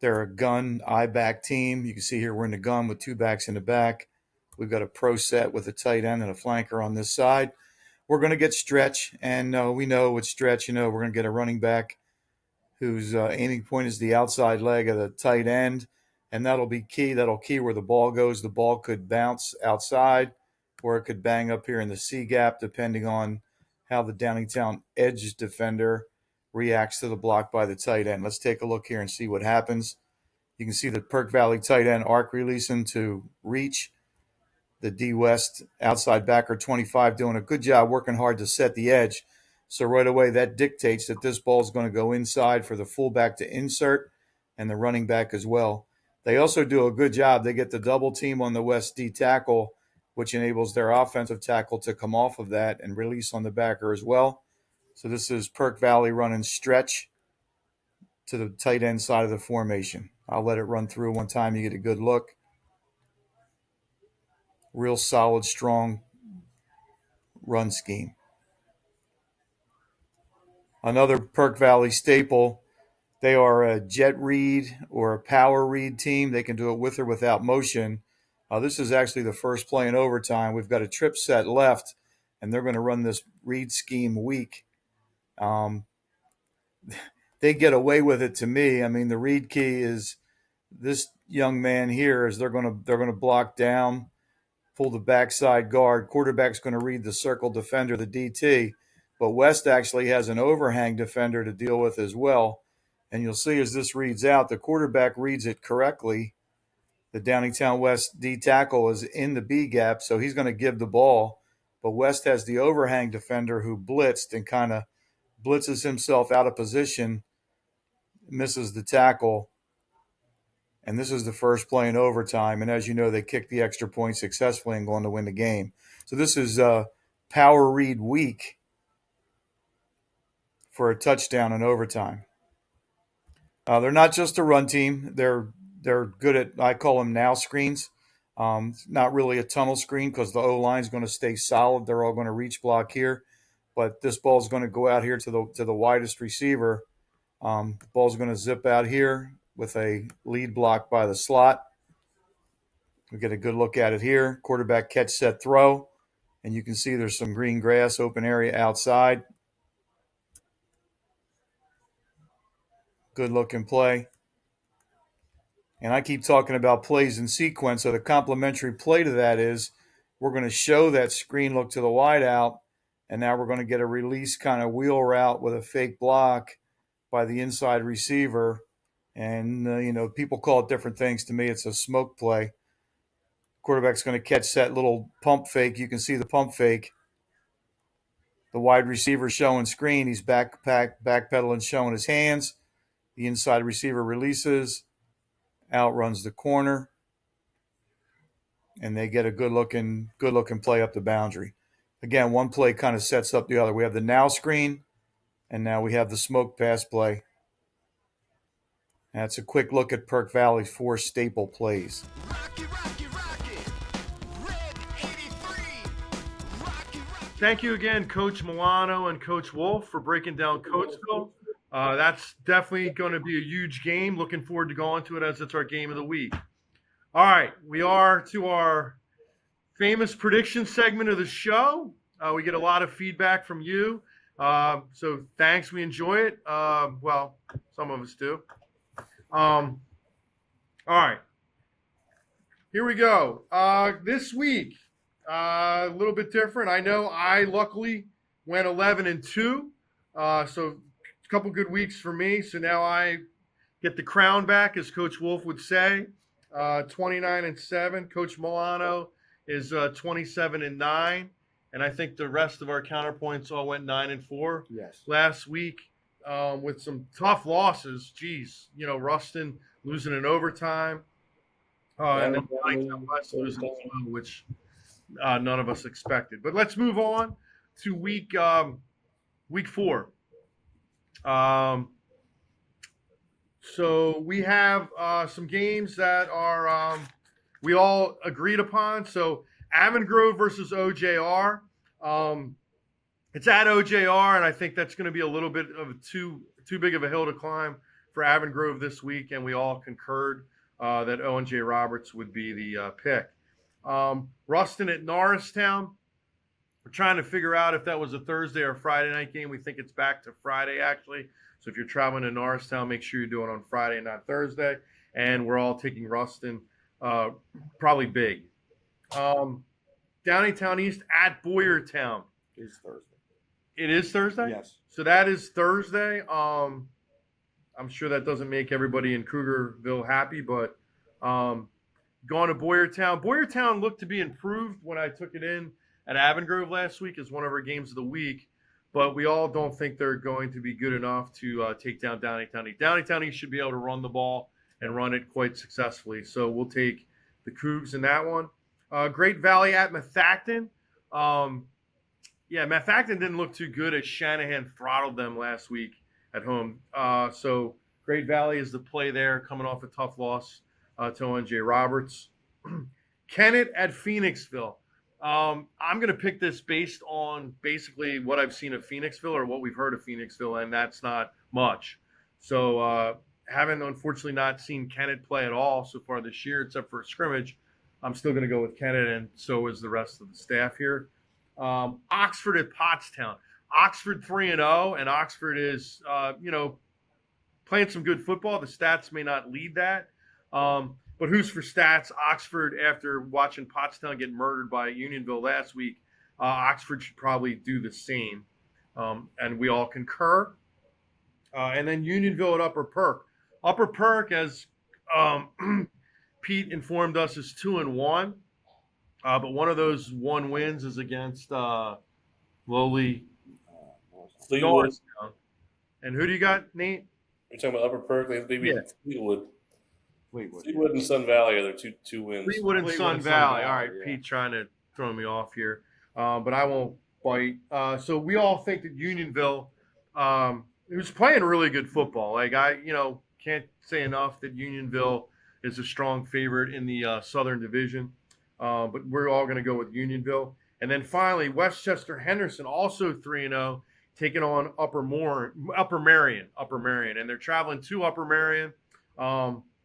They're a gun I-back team. You can see here we're in the gun with two backs in the back. We've got a pro set with a tight end and a flanker on this side. We're going to get stretch, and we know with stretch, we're going to get a running back whose aiming point is the outside leg of the tight end, and that'll be key. That'll key where the ball goes. The ball could bounce outside, or it could bang up here in the C gap, depending on how the Downingtown edge defender reacts to the block by the tight end. Let's take a look here and see what happens. You can see the Perk Valley tight end arc releasing to reach. The D West outside backer 25 doing a good job working hard to set the edge. So right away that dictates that this ball is going to go inside for the fullback to insert and the running back as well. They also do a good job. They get the double team on the West D tackle which enables their offensive tackle to come off of that and release on the backer as well. So this is Perk Valley running stretch to the tight end side of the formation. I'll let it run through one time. You get a good look. Real solid, strong run scheme. Another Perk Valley staple. They are a jet read or a power read team. They can do it with or without motion. This is actually the first play in overtime. We've got a trip set left, and they're going to run this read scheme weak. They get away with it to me. I mean, the read key is this young man here is they're going to block down, pull the backside guard. Quarterback's going to read the circle defender, the DT. But West actually has an overhang defender to deal with as well. And you'll see as this reads out, the quarterback reads it correctly. The Downingtown West D tackle is in the B gap, so he's going to give the ball. But West has the overhang defender who blitzed and kind of blitzes himself out of position, misses the tackle. And this is the first play in overtime. And as you know, they kicked the extra point successfully and going to win the game. So this is power read week for a touchdown in overtime. They're not just a run team. They're good at, I call them now screens. Not really a tunnel screen because the O-line is going to stay solid. They're all going to reach block here. But this ball is going to go out here to the widest receiver. The ball's going to zip out here with a lead block by the slot. We get a good look at it here. Quarterback catch, set, throw. And you can see there's some green grass, open area outside. Good looking play. And I keep talking about plays in sequence. So the complementary play to that is we're going to show that screen look to the wide out. And now we're going to get a release kind of wheel route with a fake block by the inside receiver. And, people call it different things. To me, it's a smoke play. Quarterback's going to catch that little pump fake. You can see the pump fake. The wide receiver showing screen. He's backpedaling, showing his hands. The inside receiver releases, outruns the corner, and they get a good looking play up the boundary. Again, one play kind of sets up the other. We have the now screen, and now we have the smoke pass play. That's a quick look at Perk Valley's 4 staple plays.
Thank you again, Coach Milano and Coach Wolf, for breaking down ChesCo. That's definitely going to be a huge game. Looking forward to going to it as it's our game of the week. All right, we are to our famous prediction segment of the show. We get a lot of feedback from you. So thanks. We enjoy it. Well, some of us do. All right. Here we go. This week, a little bit different. I know I luckily went 11-2. So a couple good weeks for me. So now I get the crown back, as Coach Wolf would say. 29-7. Coach Milano is 27-9. And I think the rest of our counterpoints all went 9-4 last week with some tough losses. Geez, Ruston losing in overtime. And then West losing as well, which none of us expected. But let's move on to week 4. So we have some games that are we all agreed upon. So Avon Grove versus OJR. It's at OJR, and I think that's going to be a little bit of too big of a hill to climb for Avon Grove this week, and we all concurred that Owen J. Roberts would be the pick. Ruston at Norristown. We're trying to figure out if that was a Thursday or Friday night game. We think it's back to Friday, actually. So if you're traveling to Norristown, make sure you do it on Friday and not Thursday. And we're all taking Ruston probably big. Downingtown East at Boyertown.
It's Thursday.
It is Thursday?
Yes.
So that is Thursday. I'm sure that doesn't make everybody in Krugerville happy, but going to Boyertown. Boyertown looked to be improved when I took it in at Avon Grove last week as one of our games of the week, but we all don't think they're going to be good enough to take down Downingtown East. Downingtown East should be able to run the ball and run it quite successfully. So we'll take the Cougs in that one. Great Valley at Methacton. Methacton didn't look too good as Shanahan throttled them last week at home. So Great Valley is the play there, coming off a tough loss to ONJ Roberts. Kennett at Phoenixville. I'm going to pick this based on basically what I've seen of Phoenixville or what we've heard of Phoenixville, and that's not much. So haven't unfortunately not seen Kennett play at all so far this year, except for a scrimmage. I'm still going to go with Kennett, and so is the rest of the staff here. Oxford at Pottstown. Oxford 3-0, and Oxford is, playing some good football. The stats may not lead that. But who's for stats? Oxford, after watching Pottstown get murdered by Unionville last week, Oxford should probably do the same. And we all concur. And then Unionville at Upper Perk. Upper Perk, as Pete informed us, is 2-1. But one of those one wins is against lowly Norristown. And who do you got, Nate?
You're talking about Upper Perk. They beat Fleetwood. Fleetwood and Sun Valley are their two wins.
Fleetwood and Sun Valley. All right, yeah. Pete trying to throw me off here, but I won't bite. So we all think that Unionville, who's playing really good football. Like can't say enough that Unionville is a strong favorite in the Southern Division. But we're all going to go with Unionville. And then finally, Westchester Henderson, also 3-0, taking on Upper Marion. And they're traveling to Upper Marion.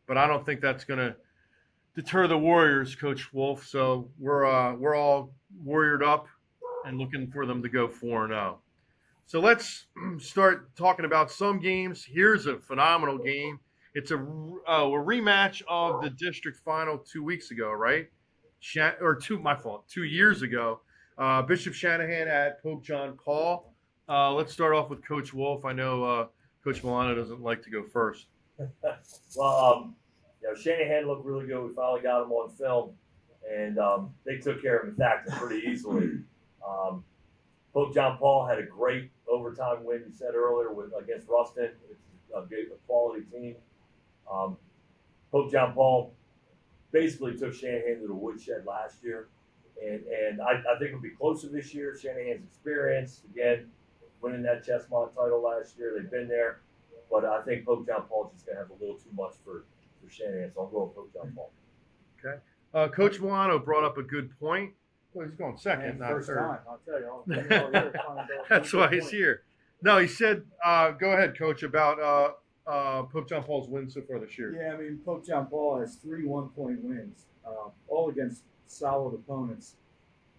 But I don't think that's going to deter the Warriors, Coach Wolf. So we're all warriored up and looking for them to go 4-0. So let's start talking about some games. Here's a phenomenal game. It's a rematch of the district final 2 weeks ago, right? 2 years ago. Bishop Shanahan at Pope John Paul. Let's start off with Coach Wolf. I know Coach Milano doesn't like to go first.
Well, Shanahan looked really good. We finally got him on film, and they took care of Methacton pretty easily. Pope John Paul had a great overtime win, you said earlier, against Ruston. It's a quality team. Pope John Paul basically took Shanahan to the woodshed last year, and I think it'll be closer this year. Shanahan's experience, again, winning that Chessmont title last year. They've been there. But I think Pope John Paul's just going to have a little too much for Shanahan, so I'll go with Pope John Paul.
Okay. Coach Milano brought up a good point. Well, he's going second, not
first
third.
time, I'll tell you.
That's why he's here. No, he said, go ahead, Coach, about Pope John Paul's win so far this year.
Yeah, Pope John Paul has 3 1-point wins, all against solid opponents.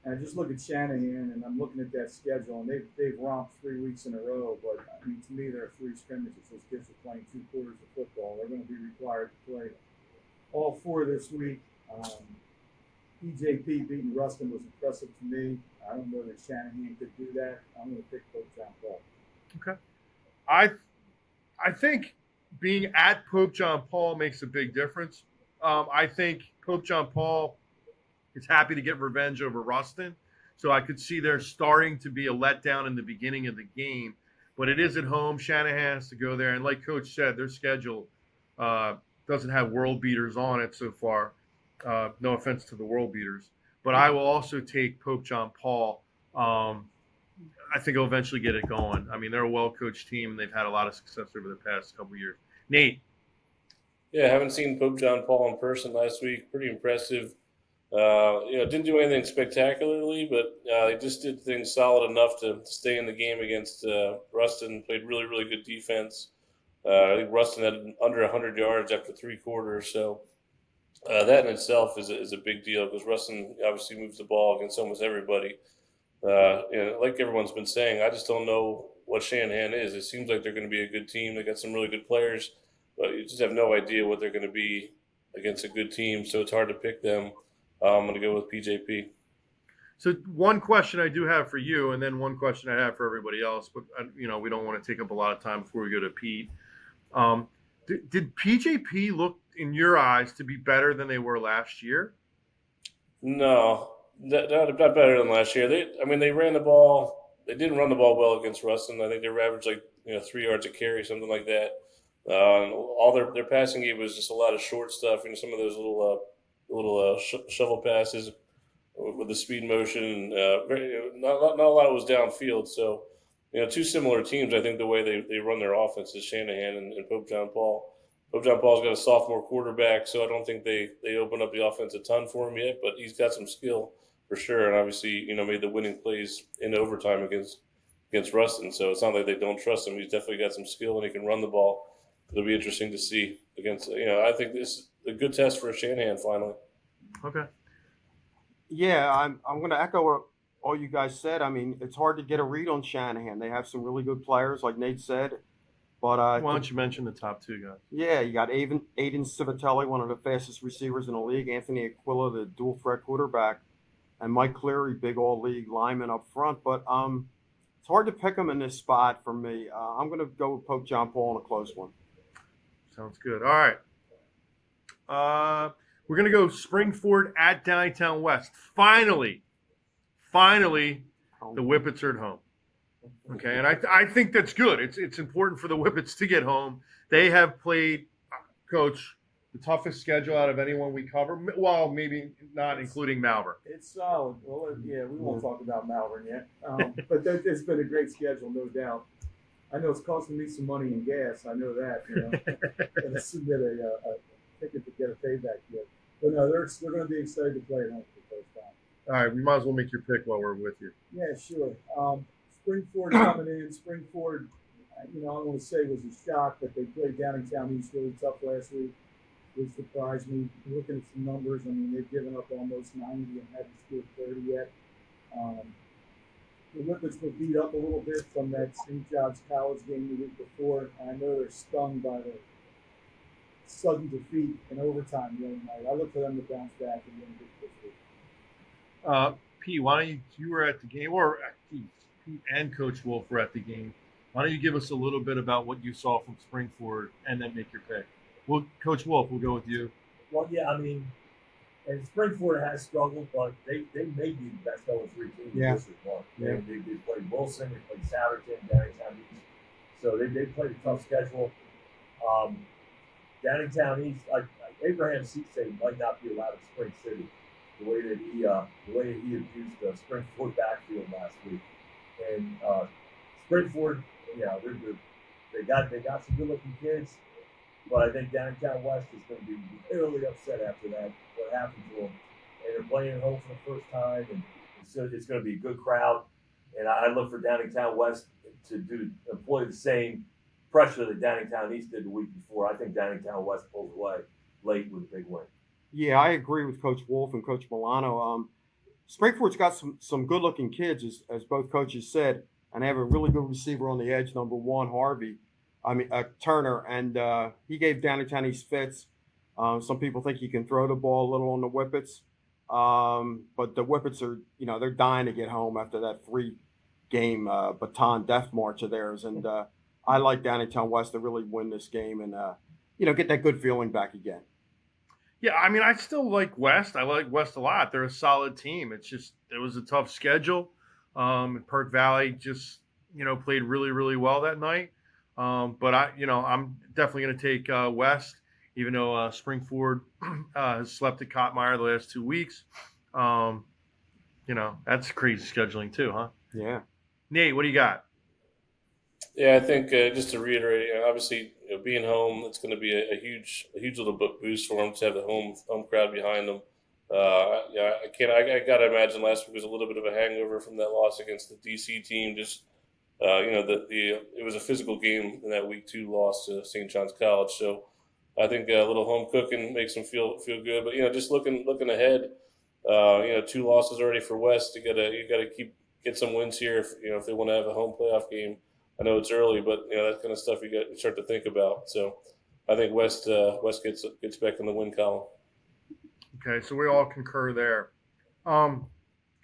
And I just look at Shanahan, and I'm looking at that schedule, and they've romped 3 weeks in a row. But to me, there are 3 scrimmages. Those kids are playing 2 quarters of football. They're going to be required to play all 4 this week. PJP beating Ruston was impressive to me. I don't know that Shanahan could do that. I'm going to pick Pope John Paul.
Okay. I think being at Pope John Paul makes a big difference. I think Pope John Paul is happy to get revenge over Ruston. So I could see there starting to be a letdown in the beginning of the game. But it is at home. Shanahan has to go there. And like Coach said, their schedule doesn't have world beaters on it so far. No offense to the world beaters. But I will also take Pope John Paul. I think he'll eventually get it going. They're a well-coached team, and they've had a lot of success over the past couple of years. Nate?
Yeah, I haven't seen Pope John Paul in person last week. Pretty impressive. Didn't do anything spectacularly, but they just did things solid enough to stay in the game against Ruston. Played really, really good defense. I think Ruston had under 100 yards after 3 quarters, so that in itself is a big deal because Ruston obviously moves the ball against almost everybody. Like everyone's been saying, I just don't know what Shanahan is. It seems like they're going to be a good team. They got some really good players, but you just have no idea what they're going to be against a good team, so it's hard to pick them. I'm going to go with PJP.
So one question I do have for you, and then one question I have for everybody else, but we don't want to take up a lot of time before we go to Pete. Did PJP look, in your eyes, to be better than they were last year?
No, not better than last year. They ran the ball. They didn't run the ball well against Ruston. I think they averaged 3 yards a carry, something like that. All their passing game was just a lot of short stuff, some of those little shovel passes. with the speed motion. Not a lot was downfield. So, two similar teams. I think the way they run their offense is Shanahan and Pope John Paul. Pope John Paul's got a sophomore quarterback, so I don't think they open up the offense a ton for him yet, but he's got some skill for sure. And obviously, made the winning plays in overtime against Ruston. So it's not like they don't trust him. He's definitely got some skill and he can run the ball. It'll be interesting to see against, I think this is a good test for Shanahan finally.
Okay.
Yeah, I'm going to echo what all you guys said. I mean, it's hard to get a read on Shanahan. They have some really good players, like Nate said. But
why don't you mention the top two guys?
Yeah, you got Aiden Civitelli, one of the fastest receivers in the league, Anthony Aquila, the dual threat quarterback, and Mike Cleary, big all-league lineman up front. But it's hard to pick them in this spot for me. I'm going to go with Pope John Paul in a close one.
Sounds good. All right. We're going to go Springford at Downingtown West. Finally, the Whippets are at home. Okay, and I think that's good. It's important for the Whippets to get home. They have played, Coach, the toughest schedule out of anyone we cover. Well, maybe not including Malvern.
It's solid. Well, yeah, we won't talk about Malvern yet. But it's been a great schedule, no doubt. I know it's costing me some money in gas. I know that. And submit a ticket to get a payback yet. But no, they're going to be excited to play at home for the first time.
All right, we might as well make your pick while we're with you.
Yeah, sure. Springford coming in. Springford, I don't want to say was a shock, but they played Downingtown East really tough last week. It surprised me. Looking at some numbers, I mean, they've given up almost 90 and haven't scored 30 yet. The Whippets were beat up a little bit from that St. John's College game the week before. And I know they're stung by the sudden defeat in overtime the other night. I look for them to bounce back and win this week.
Pete, why don't you were at the game, or Pete and Coach Wolf were at the game. Why don't you give us a little bit about what you saw from Springford and then make your pick? Well, Coach Wolf, we'll go with you.
Well, yeah, I mean, and Springford has struggled, but they may be the best 0-3 team in District 1. They played Wilson, they played Sourton, Downingtown East. So they played a tough schedule. Downingtown East, like Abraham Cisse might not be allowed in Spring City. The way that he abused the Springford backfield last week, and Springford, they got some good-looking kids, but I think Downingtown West is going to be really upset after that. What happened to them, and they're playing at home for the first time, and so it's going to be a good crowd. And I look for Downingtown West to employ the same pressure that Downingtown East did the week before. I think Downingtown West pulls away late with a big win.
Yeah, I agree with Coach Wolf and Coach Milano. Springford's got some good-looking kids, as both coaches said, and they have a really good receiver on the edge, number one, Turner, and he gave Downingtown East fits. Some people think he can throw the ball a little on the Whippets, but the Whippets are, they're dying to get home after that 3-game baton death march of theirs, and I like Downingtown West to really win this game and, get that good feeling back again.
Yeah, I mean, I still like West. I like West a lot. They're a solid team. It's just it was a tough schedule. Perk Valley just played really, really well that night. But I'm definitely going to take West, even though Springford has slept at Kottmeyer the last 2 weeks. That's crazy scheduling too, huh?
Yeah.
Nate, what do you got?
Yeah, I think just to reiterate, obviously being home, it's going to be a huge little boost for them to have the home crowd behind them. I got to imagine last week was a little bit of a hangover from that loss against the DC team. Just it was a physical game in that week 2 loss to St. John's College. So I think a little home cooking makes them feel good. But just looking ahead, 2 losses already for West. You got to get some wins here if they want to have a home playoff game. I know it's early, but that kind of stuff you start to think about. So I think West gets back in the win column.
Okay, so we all concur there.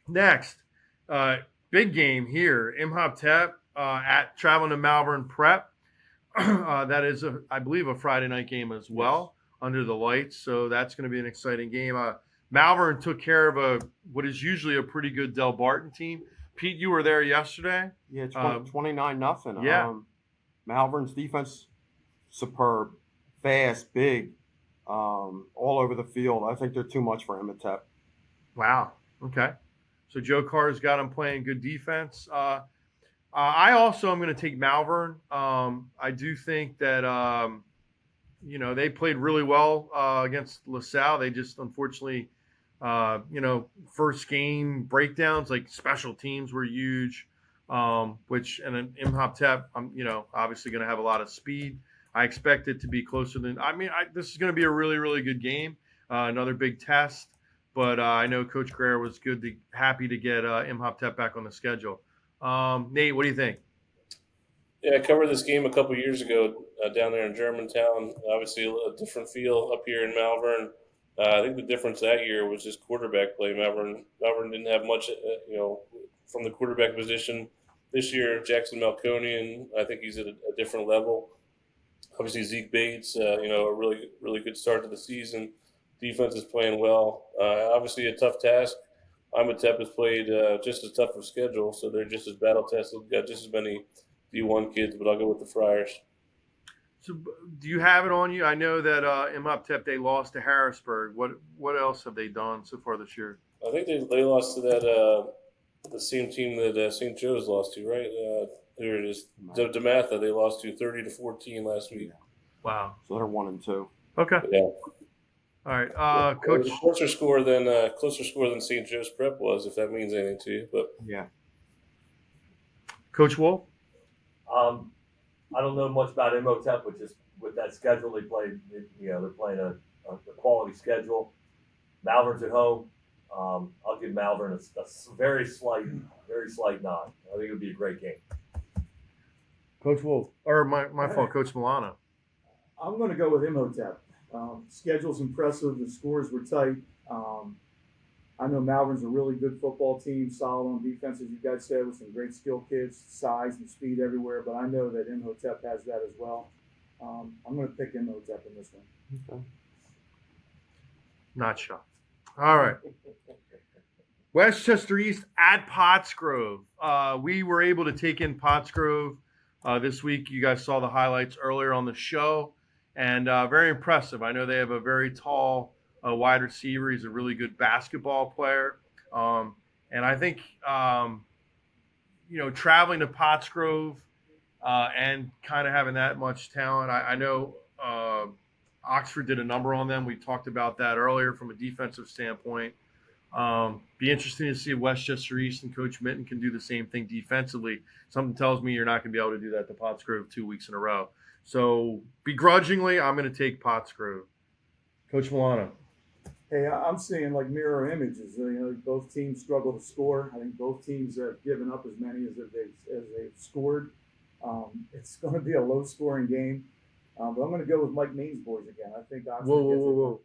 Next, big game here, Imhotep at traveling to Malvern Prep. That is, I believe, a Friday night game as well, under the lights. So that's going to be an exciting game. Malvern took care of what is usually a pretty good Del Barton team. Pete, you were there yesterday.
Yeah, 29-0.
Yeah.
Malvern's defense, superb, fast, big, all over the field. I think they're too much for Imhotep.
Wow. Okay. So Joe Carr's got him playing good defense. I also am going to take Malvern. I do think that, they played really well against LaSalle. They just unfortunately, first game breakdowns, like special teams were huge, and then Imhotep, obviously going to have a lot of speed. I expect it to be closer than – this is going to be a really, really good game, another big test. But I know Coach Greer was happy to get Imhotep back on the schedule. Nate, what do you think?
Yeah, I covered this game a couple years ago down there in Germantown. Obviously, a different feel up here in Malvern. I think the difference that year was just quarterback play. Malvern didn't have much, from the quarterback position. This year, Jackson Malconian, I think he's at a different level. Obviously, Zeke Bates, a really, really good start to the season. Defense is playing well. Obviously, a tough task. Imhotep has played just as tough of a schedule, so they're just as battle tested. Got just as many D1 kids, but I'll go with the Friars.
So, do you have it on you? I know that Imhotep, they lost to Harrisburg. What else have they done so far this year?
I think they lost to that the same team that St. Joe's lost to, right? There it is, DeMatha. They lost to 30-14 last week.
Wow.
So they're 1-2.
Okay.
Yeah.
All right, Coach.
It was a closer score than St. Joe's Prep was, if that means anything to you. But
yeah.
Coach Wolf.
I don't know much about Imhotep, but just with that schedule they played, they're playing a quality schedule. Malvern's at home. I'll give Malvern a very slight nod. I think it would be a great game.
Coach Wolf, or my fault, Coach Milano.
I'm going to go with Imhotep. Schedule's impressive. The scores were tight. I know Malvern's a really good football team, solid on defense, as you guys said, with some great skill kids, size and speed everywhere. But I know that Imhotep has that as well. I'm going to pick Imhotep in this one.
Okay.
Not shocked. All right. Westchester East at Pottsgrove. We were able to take in Pottsgrove this week. You guys saw the highlights earlier on the show, and very impressive. I know they have a very tall wide receiver. He's a really good basketball player. And I think, traveling to Pottsgrove and kind of having that much talent, I know Oxford did a number on them. We talked about that earlier from a defensive standpoint. Be interesting to see if Westchester East and Coach Minton can do the same thing defensively. Something tells me you're not going to be able to do that to Pottsgrove 2 weeks in a row. So begrudgingly, I'm going to take Pottsgrove. Coach Milano.
Hey, I'm seeing like mirror images. Both teams struggle to score. I think both teams have given up as many as they've scored. It's going to be a low-scoring game. But I'm going to go with Mike Maine's boys again. I think Oxford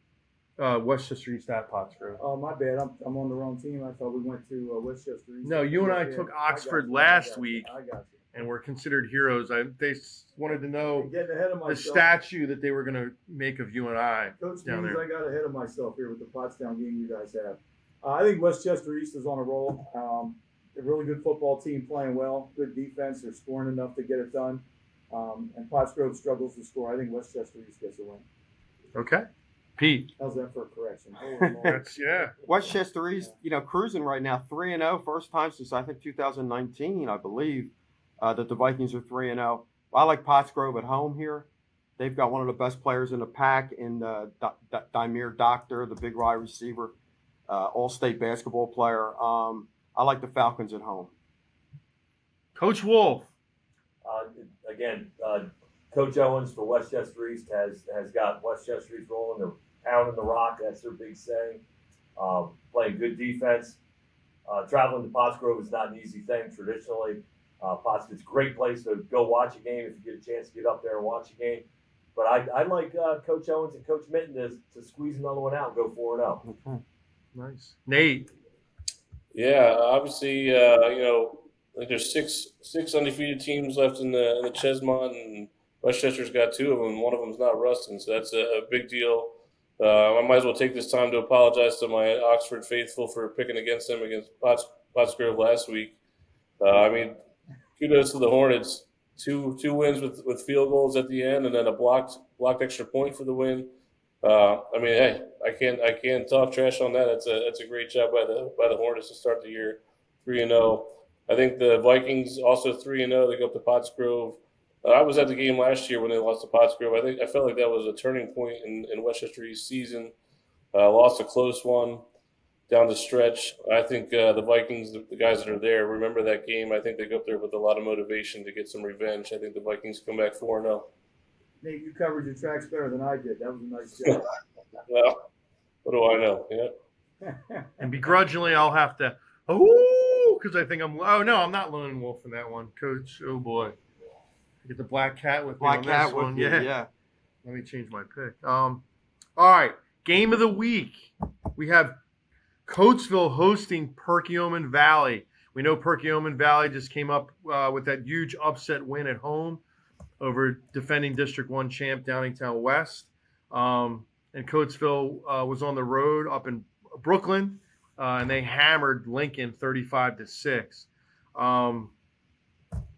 Whoa. Westchester East at Pottsgrove.
Oh, my bad. I'm on the wrong team. I thought we went to Westchester East.
No, you and I took Oxford last week,
I got you.
and we're considered heroes. They wanted to know
Getting ahead of
the
myself.
statue that they were going to make of you and I
Coach
down
means
there.
I got ahead of myself here with the Pottstown game you guys have. I think Westchester East is on a roll. A really good football team playing well, good defense. They're scoring enough to get it done. And Pottsgrove struggles to score. I think Westchester East gets a win.
Okay. Pete.
How's that for a correction?
Yeah.
Westchester East, cruising right now, 3-0, first time since I think 2019, I believe, that the Vikings are 3-0. I like Pottsgrove at home here. They've got one of the best players in the pack in Dimir Doctor, the big wide receiver, all-state basketball player. I like the Falcons at home.
Coach Wolf.
Again, Coach Owens for Westchester East has got Westchester East rolling. They're pounding the rock. That's their big saying. Playing good defense. Traveling to Pottsgrove is not an easy thing traditionally. Pottsgrove's a great place to go watch a game if you get a chance to get up there and watch a game. But I like Coach Owens and Coach Minton to squeeze another one out and go 4-0.
Okay.
Nice. Nate.
yeah, obviously, I think there's six undefeated teams left in the Chesmont, and Westchester's got 2 of them. One of them's not Ruston, so that's a big deal. I might as well take this time to apologize to my Oxford faithful for picking against them against Pottsgrove last week. Kudos to the Hornets. Two wins with field goals at the end, and then a blocked extra point for the win. I mean, hey, I can't talk trash on that. That's a great job by the Hornets to start the year 3-0. I think the Vikings also 3-0. They go up to Pottsgrove. I was at the game last year when they lost to Pottsgrove. I felt like that was a turning point in Westchester East season. Lost a close one down the stretch. I think the Vikings, the guys that are there, remember that game. I think they go up there with a lot of motivation to get some revenge. I think the Vikings come back 4-0.
Nate, you covered your tracks better than I did. That was a nice job.
Well, what do I know? Yeah.
And begrudgingly, I'll have to, because I think I'm not lone wolf in that one, Coach. Oh, boy. I get the black cat with me on this one. Yeah. Let me change my pick. All right. Game of the week. We have Coatesville hosting Perkiomen Valley. We know Perkiomen Valley just came up with that huge upset win at home over defending District 1 champ Downingtown West. And Coatesville was on the road up in Brooklyn, and they hammered Lincoln 35-6.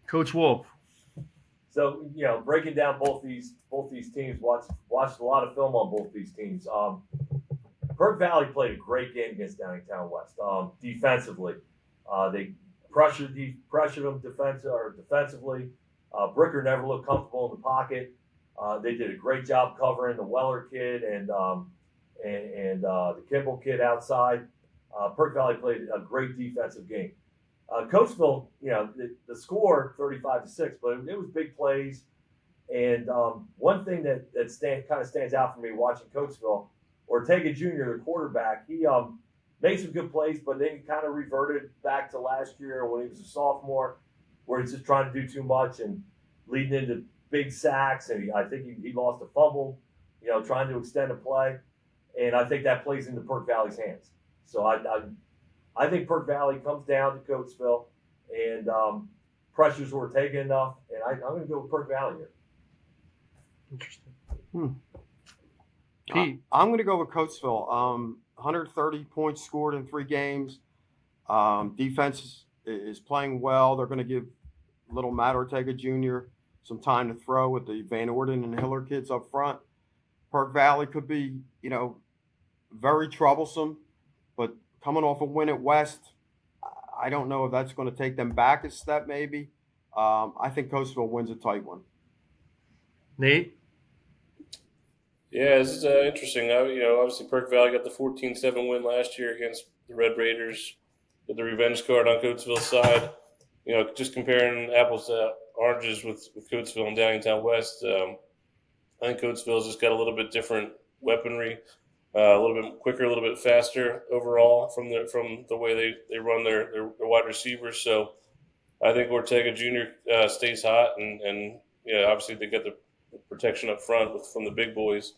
Coach Wolf.
So, breaking down both these teams, watched a lot of film on both these teams. Perk Valley played a great game against Downingtown West. Defensively, they pressured them defensively. Bricker never looked comfortable in the pocket. They did a great job covering the Weller kid and the Kimball kid outside. Perk Valley played a great defensive game. Coatesville, the score 35-6, but it was big plays. And one thing that kind of stands out for me watching Coatesville, Ortega Jr., the quarterback, he made some good plays, but then he kind of reverted back to last year when he was a sophomore, where he's just trying to do too much and leading into big sacks. And I think he lost a fumble, trying to extend a play. And I think that plays into Perk Valley's hands. So I think Perk Valley comes down to Coatesville and pressures Ortega enough. And I'm going to go with Perk Valley here.
Interesting.
Pete. I'm going to go with Coatesville. 130 points scored in 3 games. Defense is playing well. They're going to give little Matt Ortega Jr. some time to throw with the Van Orden and Hiller kids up front. Perk Valley could be, very troublesome, but coming off a win at West, I don't know if that's going to take them back a step maybe. I think Coatesville wins a tight one.
Nate?
Yeah, this is interesting. Obviously Perk Valley got the 14-7 win last year against the Red Raiders with the revenge card on Coatesville's side. Just comparing apples to oranges with Coatesville and Downingtown West, I think Coatesville's just got a little bit different weaponry, a little bit quicker, a little bit faster overall from the way they run their wide receivers. So I think Ortega Jr. Stays hot, and obviously they get the protection up front from the big boys.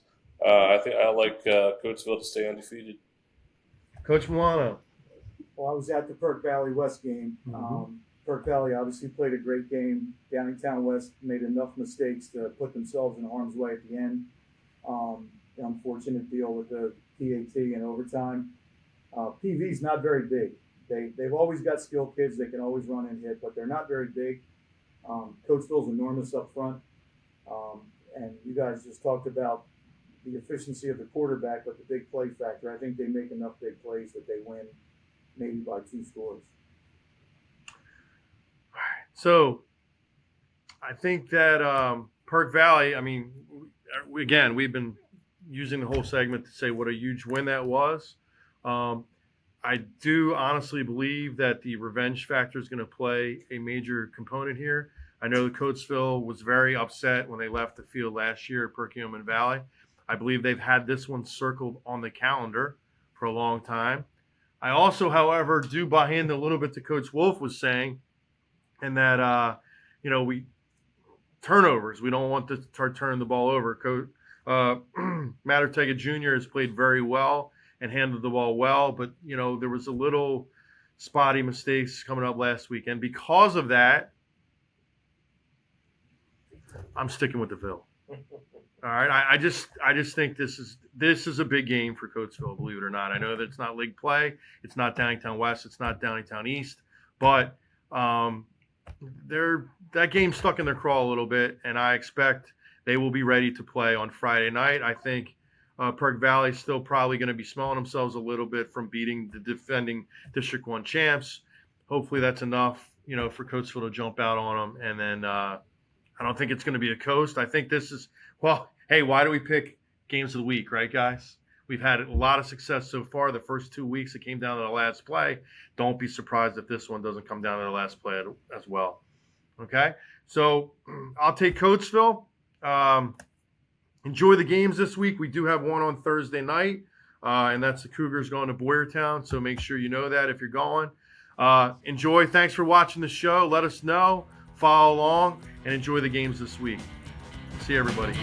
I think I like Coatesville to stay undefeated.
Coach Milano.
Well, I was at the Perk Valley West game. Perk Valley obviously played a great game. Downingtown West made enough mistakes to put themselves in harm's way at the end. Unfortunate deal with the PAT and overtime. PV's not very big. They've always got skilled kids. They can always run and hit, but they're not very big. Coatesville's enormous up front. And you guys just talked about the efficiency of the quarterback, but the big play factor. I think they make enough big plays that they win maybe by 2 scores.
So I think that Perk Valley, again, we've been using the whole segment to say what a huge win that was. I do honestly believe that the revenge factor is going to play a major component here. I know Coatesville was very upset when they left the field last year at Perkiomen Valley. I believe they've had this one circled on the calendar for a long time. I also, however, do buy in a little bit to Coach Wolf was saying, and that, turnovers. We don't want to start turning the ball over. Matt Ortega Jr. has played very well and handled the ball well, but, there was a little spotty mistakes coming up last week. And because of that, I'm sticking with the Ville. All right, I just think this is a big game for Coatesville, believe it or not. I know that it's not league play, it's not Downingtown West, it's not Downingtown East, but that game's stuck in their craw a little bit, and I expect they will be ready to play on Friday night. I think Perk Valley still probably going to be smelling themselves a little bit from beating the defending District 1 champs. Hopefully that's enough, for Coatesville to jump out on them. And then I don't think it's going to be a coast. I think this is, hey, why do we pick games of the week, right, guys? We've had a lot of success so far. The first 2 weeks, it came down to the last play. Don't be surprised if this one doesn't come down to the last play as well. Okay? So I'll take Coatesville. Enjoy the games this week. We do have one on Thursday night, and that's the Cougars going to Boyertown. So make sure you know that if you're going. Enjoy. Thanks for watching the show. Let us know. Follow along and enjoy the games this week. See you, everybody.